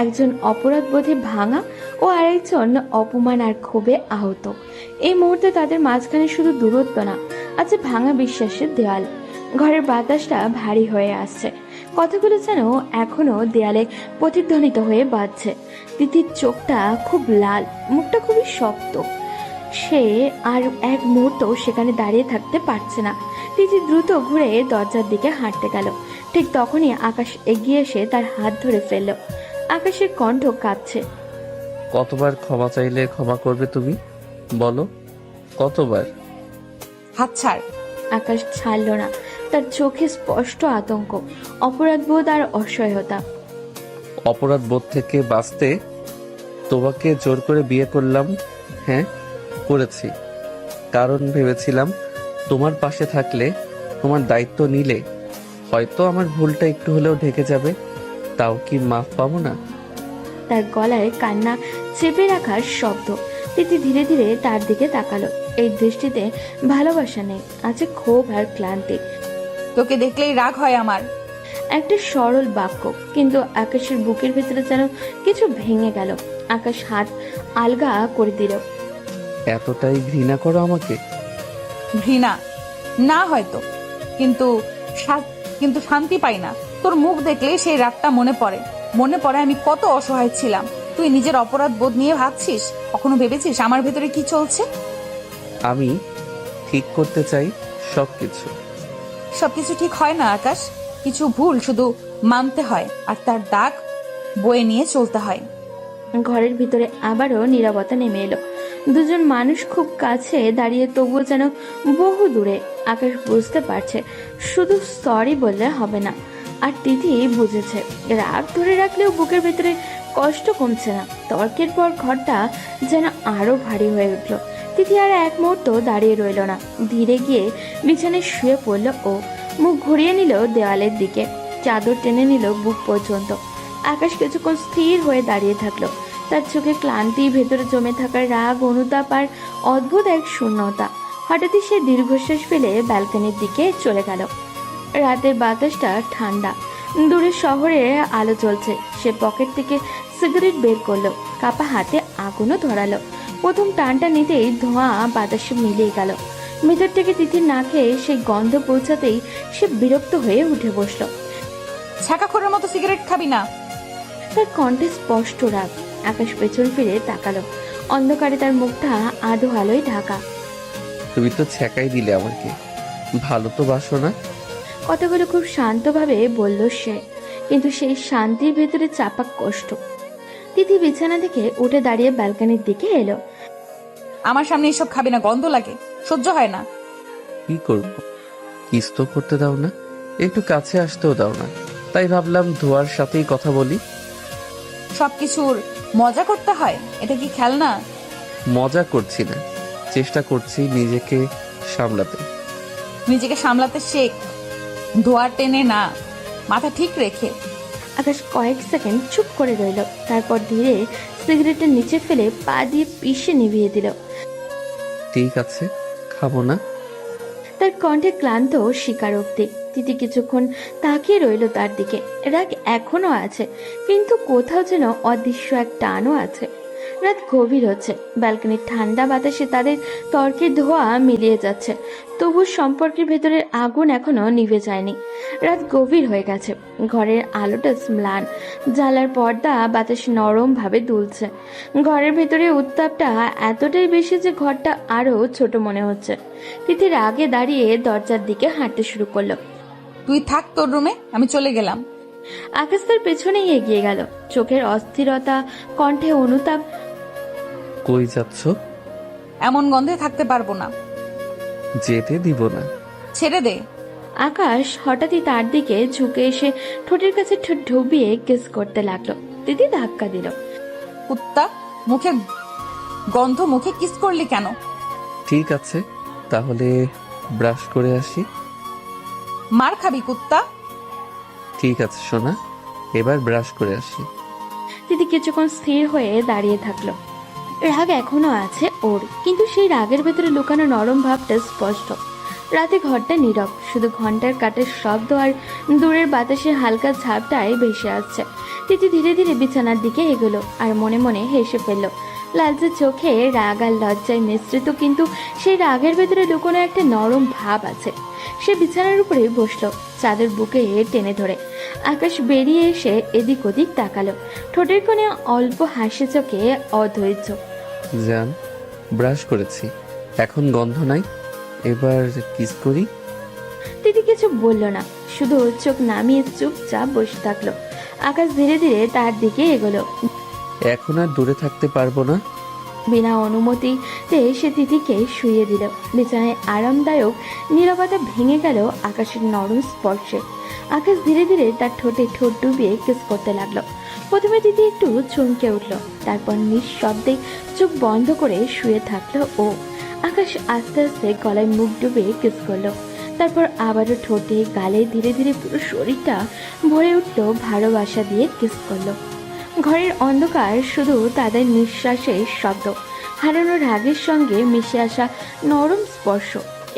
একজন অপরাধ বোধে ভাঙা ও আরেকজন অপমান আর ক্ষোভে আহত। এই মুহূর্তে তাদের মাঝখানে শুধু দূরত্ব না, আছে ভাঙা বিশ্বাসের দেওয়াল। ঘরের বাতাসটা ভারী হয়ে আসছে, কথাগুলো যেন এখনো দেয়ালে প্রতিধ্বনিত হয়ে বাজছে। তিথির চোখটা খুব লাল, মুখটা খুবই শক্ত। সে আর এক মুহূর্ত সেখানে দাঁড়িয়ে থাকতে পারছে না। তিথি দ্রুত ঘুরে দরজার দিকে হাঁটতে গেল। ঠিক তখনই আকাশ এগিয়ে এসে তার হাত ধরে ফেলল। আকাশের কণ্ঠ কাঁপছে। কতবার ক্ষমা চাইলে ক্ষমা করবে তুমি? বলো কতবার? হাত ছাড়। আকাশ ছাড়ল না। তার চোখে স্পষ্ট আতঙ্ক, অপরাধবোধ আর অসহায়তা। অপরাধ বোধ থেকে বাঁচতে তোমাকে জোর করে বিয়ে করলাম। হ্যাঁ করেছি, কারণ ভেবেছিলাম তোমার পাশে থাকলে, তোমার দায়িত্ব নিলে হয়তো আমার ভুলটা একটু হলেও ঢেকে যাবে। তাও কি মাফ পাবো না? তার গলায় কান্না চেপে রাখার শব্দ। তিথি ধীরে ধীরে তার দিকে তাকালো। এই দৃষ্টিতে ভালোবাসা নেই, আছে ক্ষোভ আর ক্লান্তি। তোকে দেখলেই রাগ হয় আমার। একটা সরল বাক্য, কিন্তু আকাশের বুকের ভেতরে যেন কিছু ভেঙে গেল। আকাশ হাত আলগা করে দিল। এতটাই ঘৃণা করো আমাকে? ঘৃণা না হয়তো, কিন্তু কিন্তু শান্তি পাই না। তোর মুখ দেখলে সেই রাতটা মনে পড়ে আমি কত অসহায় ছিলাম। তুই নিজের অপরাধ বোধ নিয়ে ভাবছিস? কখনো ভেবেছিস আমার ভেতরে কি চলছে? আমি ঠিক করতে চাই সবকিছু। সবকিছু ঠিক হয় না আকাশ, কিছু ভুল শুধু মানতে হয় আর তার দাগ বয়ে নিয়ে চলতে হয়। ঘরের ভিতরে আবারও নীরবতা নেমে এলো। দুজন মানুষ খুব কাছে দাঁড়িয়ে, তবুও যেন বহু দূরে। আকাশ বুঝতে পারছে শুধু সরি বললে হবে না, আর তিথি বুঝেছে রাগ ধরে রাখলেও বুকের ভেতরে কষ্ট কমছে না। তর্কের পর ঘরটা যেন আরো ভারী হয়ে উঠল। তিথি আর এক মুহূর্ত দাঁড়িয়ে রইল না, ধীরে গিয়ে বিছানায় শুয়ে পড়ল ও মুখ ঘুরিয়ে নিল দেওয়ালের দিকে, চাদর টেনে নিল বুক পর্যন্ত। আকাশ কিছুক্ষণ স্থির হয়ে দাঁড়িয়ে থাকলো, তার চোখে ক্লান্তি, ভেতরে জমে থাকা রাগ, অনুতাপ আর অদ্ভুত এক শূন্যতা। হঠাৎই সে দীর্ঘশ্বাস ফেলে ব্যালকনির দিকে চলে গেল। রাতের বাতাসটা ঠান্ডা, দূরের শহরে আলো জ্বলছে। সে পকেট থেকে সিগারেট বের করলো, কাপা হাতে আগুনও ধরালো। প্রথম টানটা নিতেই ধোঁয়া বাতাসে মিলিয়ে গেল। ভেতর থেকে তিথির নাকে সেই গন্ধ পৌঁছাতেই সে বিরক্ত হয়ে উঠে বসলো। ছাকাখোরের মতো সিগারেট খাবি না। তার কণ্ঠে স্পষ্ট রাগ। আকাশ পেছন ফিরে তাকালো, অন্ধকারে তার মুখটা আধো আলোয় ঢাকা। তুমি তো ছ্যাঁকাই দিলে আমাকে, ভালো তো বাসো না? কথাগুলো খুব শান্তভাবে বলল সে, কিন্তু সেই শান্তির ভেতরে চাপা কষ্ট। তিথি বিছানা থেকে উঠে দাঁড়িয়ে ব্যালকনির দিকে এলো। আমার সামনে এসব খাবি না, গন্ধ লাগে, সহ্য হয় না। কি করবো, কিস তো করতে দাও না, একটু কাছে আসতেও দাও না, তাই ভাবলাম ধোয়ার সাথেই কথা বলি। সবকিছুর মজা করতে হয়, এটা কি খেলনা? মজা করছি না, চেষ্টা করছি নিজেকে সামলাতে। নিজেকে সামলাতে শেখ, ধোয়া টেনে না, মাথা ঠিক রেখে। আকাশ কয়েক সেকেন্ড চুপ করে রইল, তারপর ধীরে সিগারেটের নিচে ফেলে পা দিয়ে পিষে নিভিয়ে দিল। ঠিক আছে, খাবো না। তার কণ্ঠে ক্লান্ত স্বীকারোক্তি। তিথি কিছুক্ষণ তাকিয়ে রইল তার দিকে। রাগ এখনো আছে, কিন্তু কোথাও যেন অদৃশ্য এক টানও আছে। রাত গভীর হচ্ছে, ব্যালকনির ঠান্ডা বাতাসে তাদের তর্কের ধোঁয়া মিলিয়ে যাচ্ছে, তবু সম্পর্কের ভেতরের আগুন এখনো নিভে যায়নি। রাত গভীর হয়ে গেছে, ঘরের আলোটা ম্লান, জানলার পর্দা বাতাসে নরম ভাবে দুলছে। ঘরের ভেতরে উত্তাপটা এতটাই বেশি যে ঘরটা আরো ছোট মনে হচ্ছে। তিথির আগে দাঁড়িয়ে দরজার দিকে হাঁটতে শুরু করলো। তুই থাক তোর রুমে, আমি চলে গেলাম। আকাশ তার পেছনেই এগিয়ে গেল, চোখের অস্থিরতা, কণ্ঠে অনুতাপ। কই যাচ্ছ? এমন গন্ধে থাকতে পারবো না। যেতে দিব না। ছেড়ে দে। আকাশ হঠাৎই তার দিকে ঝুঁকে এসে ঠোঁটের কাছে ঠোঁট ঢুবিয়ে কিস করতে লাগলো। দিদি ধাক্কা দিল। কুত্তা, মুখে গন্ধ, মুখে কিস করলি কেন? ঠিক আছে, তাহলে ব্রাশ করে আসি। মার খাবি কুত্তা। ঠিক আছে সোনা, এবার ব্রাশ করে আসি। দিদি কিছুক্ষণ স্থির হয়ে দাঁড়িয়ে থাকলো। রাগ এখনো আছে ওর, কিন্তু সেই রাগের ভেতরে লুকানো নরম ভাবটা স্পষ্ট। রাতে ঘরটা নীরব, শুধু ঘন্টার কাটের শব্দ আর দূরের বাতাসের হালকা ঝাপটায় ভেসে আসছে। তিথি ধীরে ধীরে বিছানার দিকে এগোলো আর মনে মনে হেসে ফেললো। লালচে চোখে রাগ আর লজ্জায় মিশ্রিত, কিন্তু সেই রাগের ভেতরে লুকোনো একটা নরম ভাব আছে। সে বিছানার উপরে বসলো, চাদর বুকে টেনে ধরে। আকাশ বেরিয়ে এসে এদিক ওদিক তাকালো, ঠোঁটের কোণে অল্প হাসি, চোখে অধৈর্য। জান, ব্রাশ করেছি, এখন গন্ধ নাই, এবার কিস করি। তিথি কিছু বলল না, শুধু চোখ নামিয়ে চুপচাপ বসে থাকলো। আকাশ ধীরে ধীরে তার দিকে এগোলো। এখন আর দূরে থাকতে পারবো না। বিনা অনুমতিতে সে তিথিকে শুইয়ে দিল। বিছানায় আরামদায়ক নীরবতা ভেঙে গেল আকাশের নরম স্পর্শে। আকাশ ধীরে ধীরে তার ঠোঁটে ঠোঁট ডুবিয়ে কিস করতে লাগলো। প্রথমে তিথি একটু চমকে উঠল, তারপর নিঃশব্দে চোখ বন্ধ করে শুয়ে থাকলো ও। আকাশ আস্তে আস্তে গলায় মুখ ডুবিয়ে কিস করলো, তারপর আবারও ঠোঁটে, গালে, ধীরে ধীরে পুরো শরীরটা ভরে উঠলো ভালোবাসা দিয়ে কিস করলো। ঘরের অন্ধকার, শুধু তাদের নিঃশ্বাসের শব্দ, হারানো রাগের সঙ্গে মিশে আসা নরম স্পর্শ।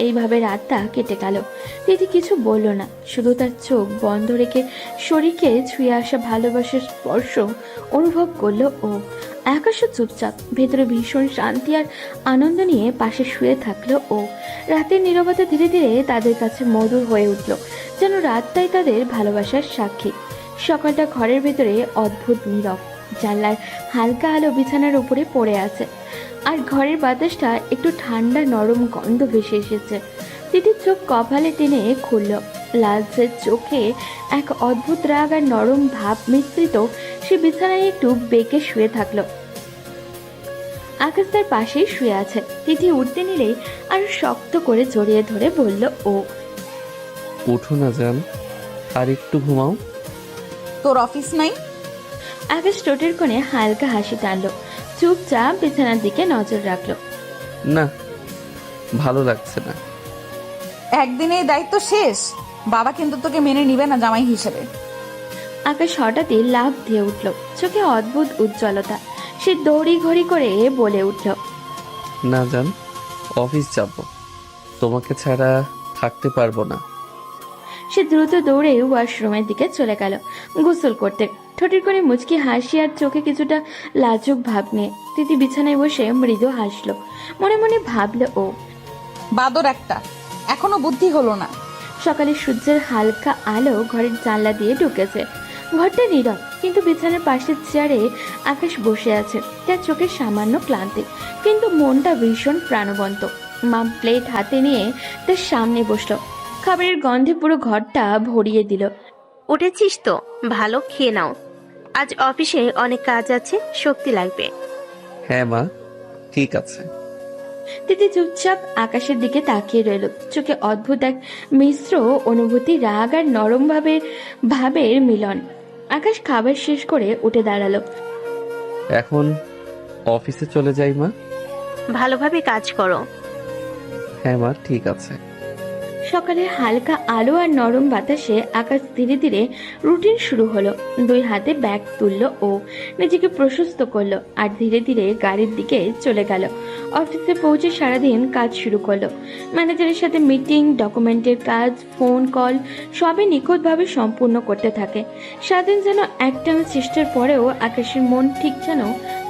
এইভাবে রাতটা কেটে গেল। তিথি কিছু বলল না, শুধু তার চোখ বন্ধ রেখে শরীরকে ছুঁয়ে আসা ভালোবাসার স্পর্শ অনুভব করলো ও। আকাশও চুপচাপ, ভেতরে ভীষণ শান্তি আর আনন্দ নিয়ে পাশে শুয়ে থাকলো ও। রাতের নীরবতা ধীরে ধীরে তাদের কাছে মধুর হয়ে উঠল, যেন রাতটাই তাদের ভালোবাসার সাক্ষী। সকালটা ঘরের ভেতরে অদ্ভুত নীরব, জানলার হালকা আলো বিছানার উপরে পড়ে আছে, আর ঘরের বাতাসটা একটু ঠান্ডা নরম গন্ধ ভেসে এসেছে। তিথির চোখ কপালে টেনে খুলল, লালচে চোখে এক অদ্ভুত রাগ আর নরম ভাব মিশ্রিত। সে বিছানায় একটু বেঁকে শুয়ে থাকলো। আকাশ তার পাশেই শুয়ে আছে। তিথি উঠতে নিলেই আর শক্ত করে জড়িয়ে ধরে বলল ও। উঠো না জান, আর একটু ঘুমাও। তোর অফিস নাই? আকাশ ঠোঁটের কোণে হালকা হাসি টানলো, চুপচাপ বিছানার দিকে নজর রাখলো। না, ভালো লাগছে না। একদিনেই দায়িত্ব শেষ। বাবা কিন্তু তোকে মেনে নিবে না জামাই হিসেবে। আকাশ হঠাৎই লাফ দিয়ে উঠল, চোখে অদ্ভুত উজ্জ্বলতা। সে দৌড়ি ঘড়ি করে বলে উঠল, না জান, অফিস যাব, তোমাকে ছাড়া থাকতে পারবো না। সে দ্রুত দৌড়ে ওয়াশরুমের দিকে চলে গেল গোসল করতে। ঠোঁটের কোণে মুচকি হাসি আর চোখে কিছুটা লাজুক ভাব নিয়ে তিথি বিছানায় বসে মৃদু হাসলো। মনে মনে ভাবলো ও, বাদর একটা, এখনো বুদ্ধি হলো না। সকালে সূর্যের হালকা আলো ঘরের জানলা দিয়ে ঢুকেছে। ঘরটা নীরব, কিন্তু বিছানার পাশের চেয়ারে আকাশ বসে আছে। তার চোখের সামান্য ক্লান্তি, কিন্তু মনটা ভীষণ প্রাণবন্ত। মা প্লেট হাতে নিয়ে তার সামনে বসলো, খাবারের গন্ধে পুরো ঘরটা ভরিয়ে দিল। উঠেছিস তো, ভালো খেয়ে নাও। আজ অফিসে অনেক কাজ আছে, শক্তি লাগবে। হ্যাঁ মা, ঠিক আছে। তিথি চুপচাপ আকাশের দিকে তাকিয়ে রইল, চোখে অদ্ভুত এক মিশ্র অনুভূতি, রাগ আর নরম ভাবের মিলন। আকাশ খাবার শেষ করে উঠে দাঁড়ালো। এখন অফিসে চলে যাই মা? ভালোভাবে কাজ করো। হ্যাঁ মা, ঠিক আছে। সকালের হালকা আলো আর নরম বাতাসে আকাশ ধীরে ধীরে রুটিন শুরু হলো। দুই হাতে ব্যাগ তুললো ও নিজেকে প্রশস্ত করলো, আর ধীরে ধীরে গাড়ির দিকে চলে গেল। অফিসে পৌঁছে সারাদিন কাজ শুরু করলো। ম্যানেজারের সাথে মিটিং, ডকুমেন্টের কাজ, ফোন কল সবই নিখুঁতভাবে সম্পূর্ণ করতে থাকে। সারাদিন যেন একটানা চেষ্টার পরেও আকাশের মন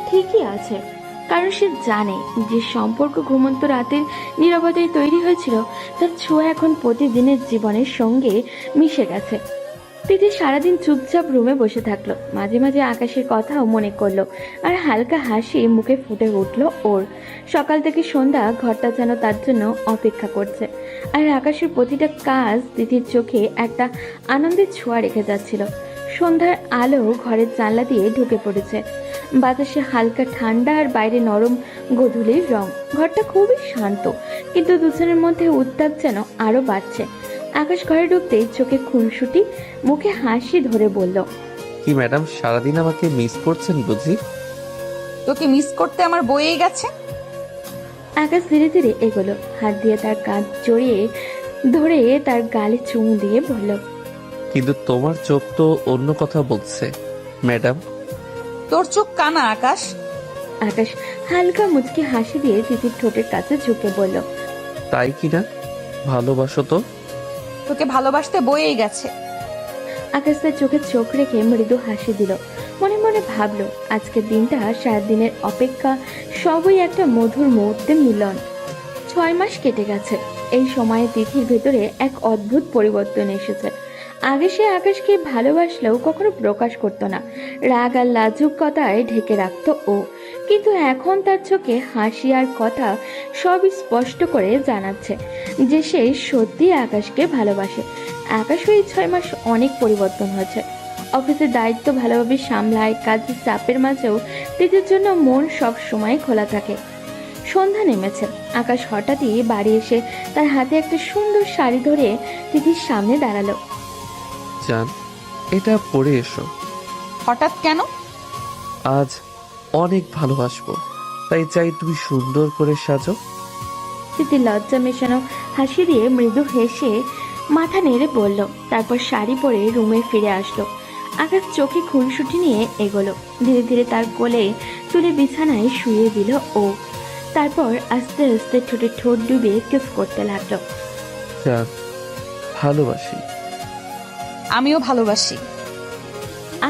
ঠিকই আছে, কারণ সে জানে যে সম্পর্ক ঘুমন্ত রাতের নীরবতায় তৈরি হয়েছিল, তার ছোঁয়া এখন প্রতিদিনের জীবনের সঙ্গে মিশে গেছে। তিথি সারাদিন চুপচাপ রুমে বসে থাকলো, মাঝে মাঝে আকাশের কথাও মনে করলো, আর হালকা হাসি মুখে ফুটে উঠলো ওর। সকাল থেকে সন্ধ্যা ঘরটা যেন তার জন্য অপেক্ষা করছে, আর আকাশের প্রতিটা কাজ তিথির চোখে একটা আনন্দের ছোঁয়া রেখে যাচ্ছিল। সন্ধ্যার আলো ঘরের জানলা দিয়ে ঢুকে পড়েছে, বাতাসে হালকা ঠান্ডা আর বাইরে নরম গোধূলির রং। ঘরটা খুবই শান্ত, কিন্তু দুজনের মধ্যে উত্তাপ যেন আরো বাড়ছে। আকাশ ঘরে ঢুকতেই চোখে খুনসুটি, মুখে হাসি ধরে বলল, কি ম্যাডাম, সারাদিন আমাকে মিস করছেন বুঝি? তোকে মিস করতে আমার বইয়ে গেছে। আকাশ ধীরে ধীরে এগোলো, হাত দিয়ে তার কাঁধ জড়িয়ে ধরে তার গালে চুমু দিয়ে বলল, কিন্তু তোমার চোখ তো অন্য কথা বলছে ম্যাডাম। তোর চোখ কানা আকাশ। আকাশ হালকা মুচকি হাসি দিয়ে তিথির ঠোঁটের কাছে ঝুঁকে বলল, তাই কিনা? ভালোবাসো তো? তোকে ভালোবাসতে বইয়েই গেছে। আকাশ তার চোখে চোখ রেখে মৃদু হাসি দিল। মনে মনে ভাবলো, আজকের দিনটা সারাদিনের অপেক্ষা সবই একটা মধুর মুহূর্তের মিলন। 6 মাস কেটে গেছে। এই সময়ে তিথির ভেতরে এক অদ্ভুত পরিবর্তন এসেছে। আগে সে আকাশকে ভালোবাসলেও কখনো প্রকাশ করতো না, রাগ আর লাজুকতায় ঢেকে রাখতো ও। কিন্তু এখন তার চোখে হাসি আর কথা সব স্পষ্ট করে জানাচ্ছে যে সে সত্যি আকাশকে ভালোবাসে। আকাশও এই 6 মাস অনেক পরিবর্তন হয়েছে। অফিসের দায়িত্ব ভালোভাবে সামলায়, কাজের চাপের মাঝেও তিথির জন্য মন সব সময় খোলা থাকে। সন্ধ্যা নেমেছে। আকাশ হঠাৎই বাড়ি এসে তার হাতে একটা সুন্দর শাড়ি ধরে তিথির সামনে দাঁড়ালো। জান, এটা পরে এসো। হঠাৎ কেন? আজ অনেক ভালোবাসবো, তাই চাই তুমি সুন্দর করে সাজো। তিথি লজ্জা মেশানো হাসি দিয়ে মৃদু হেসে মাথা নেড়ে বলল, তারপর শাড়ি পরে রুমে ফিরে আসলো। আকাশ চোখে খুনসুটি নিয়ে এগোলো, ধীরে ধীরে তার কোলে তুলে বিছানায় শুয়ে দিল ও। তারপর আস্তে আস্তে ঠোঁটে ঠোঁট ডুবিয়ে কিস করতে লাগলো। জান, ভালোবাসি। আমিও ভালোবাসি।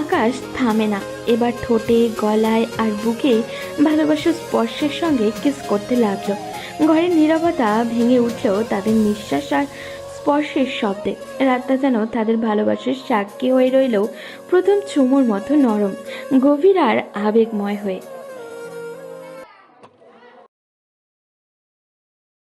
আকাশ থামে না, এবার ঠোঁটে, গলায় আর বুকে ভালোবাসার স্পর্শের সঙ্গে কিস করতে লাগলো। ঘরের নীরবতা ভেঙে উঠলেও তাদের নিঃশ্বাস আর স্পর্শের শব্দে। রাতটা যেন তাদের ভালোবাসার সাক্ষী হয়ে রইল, প্রথম চুমুর মতো নরম, গভীর আর আবেগময় হয়ে।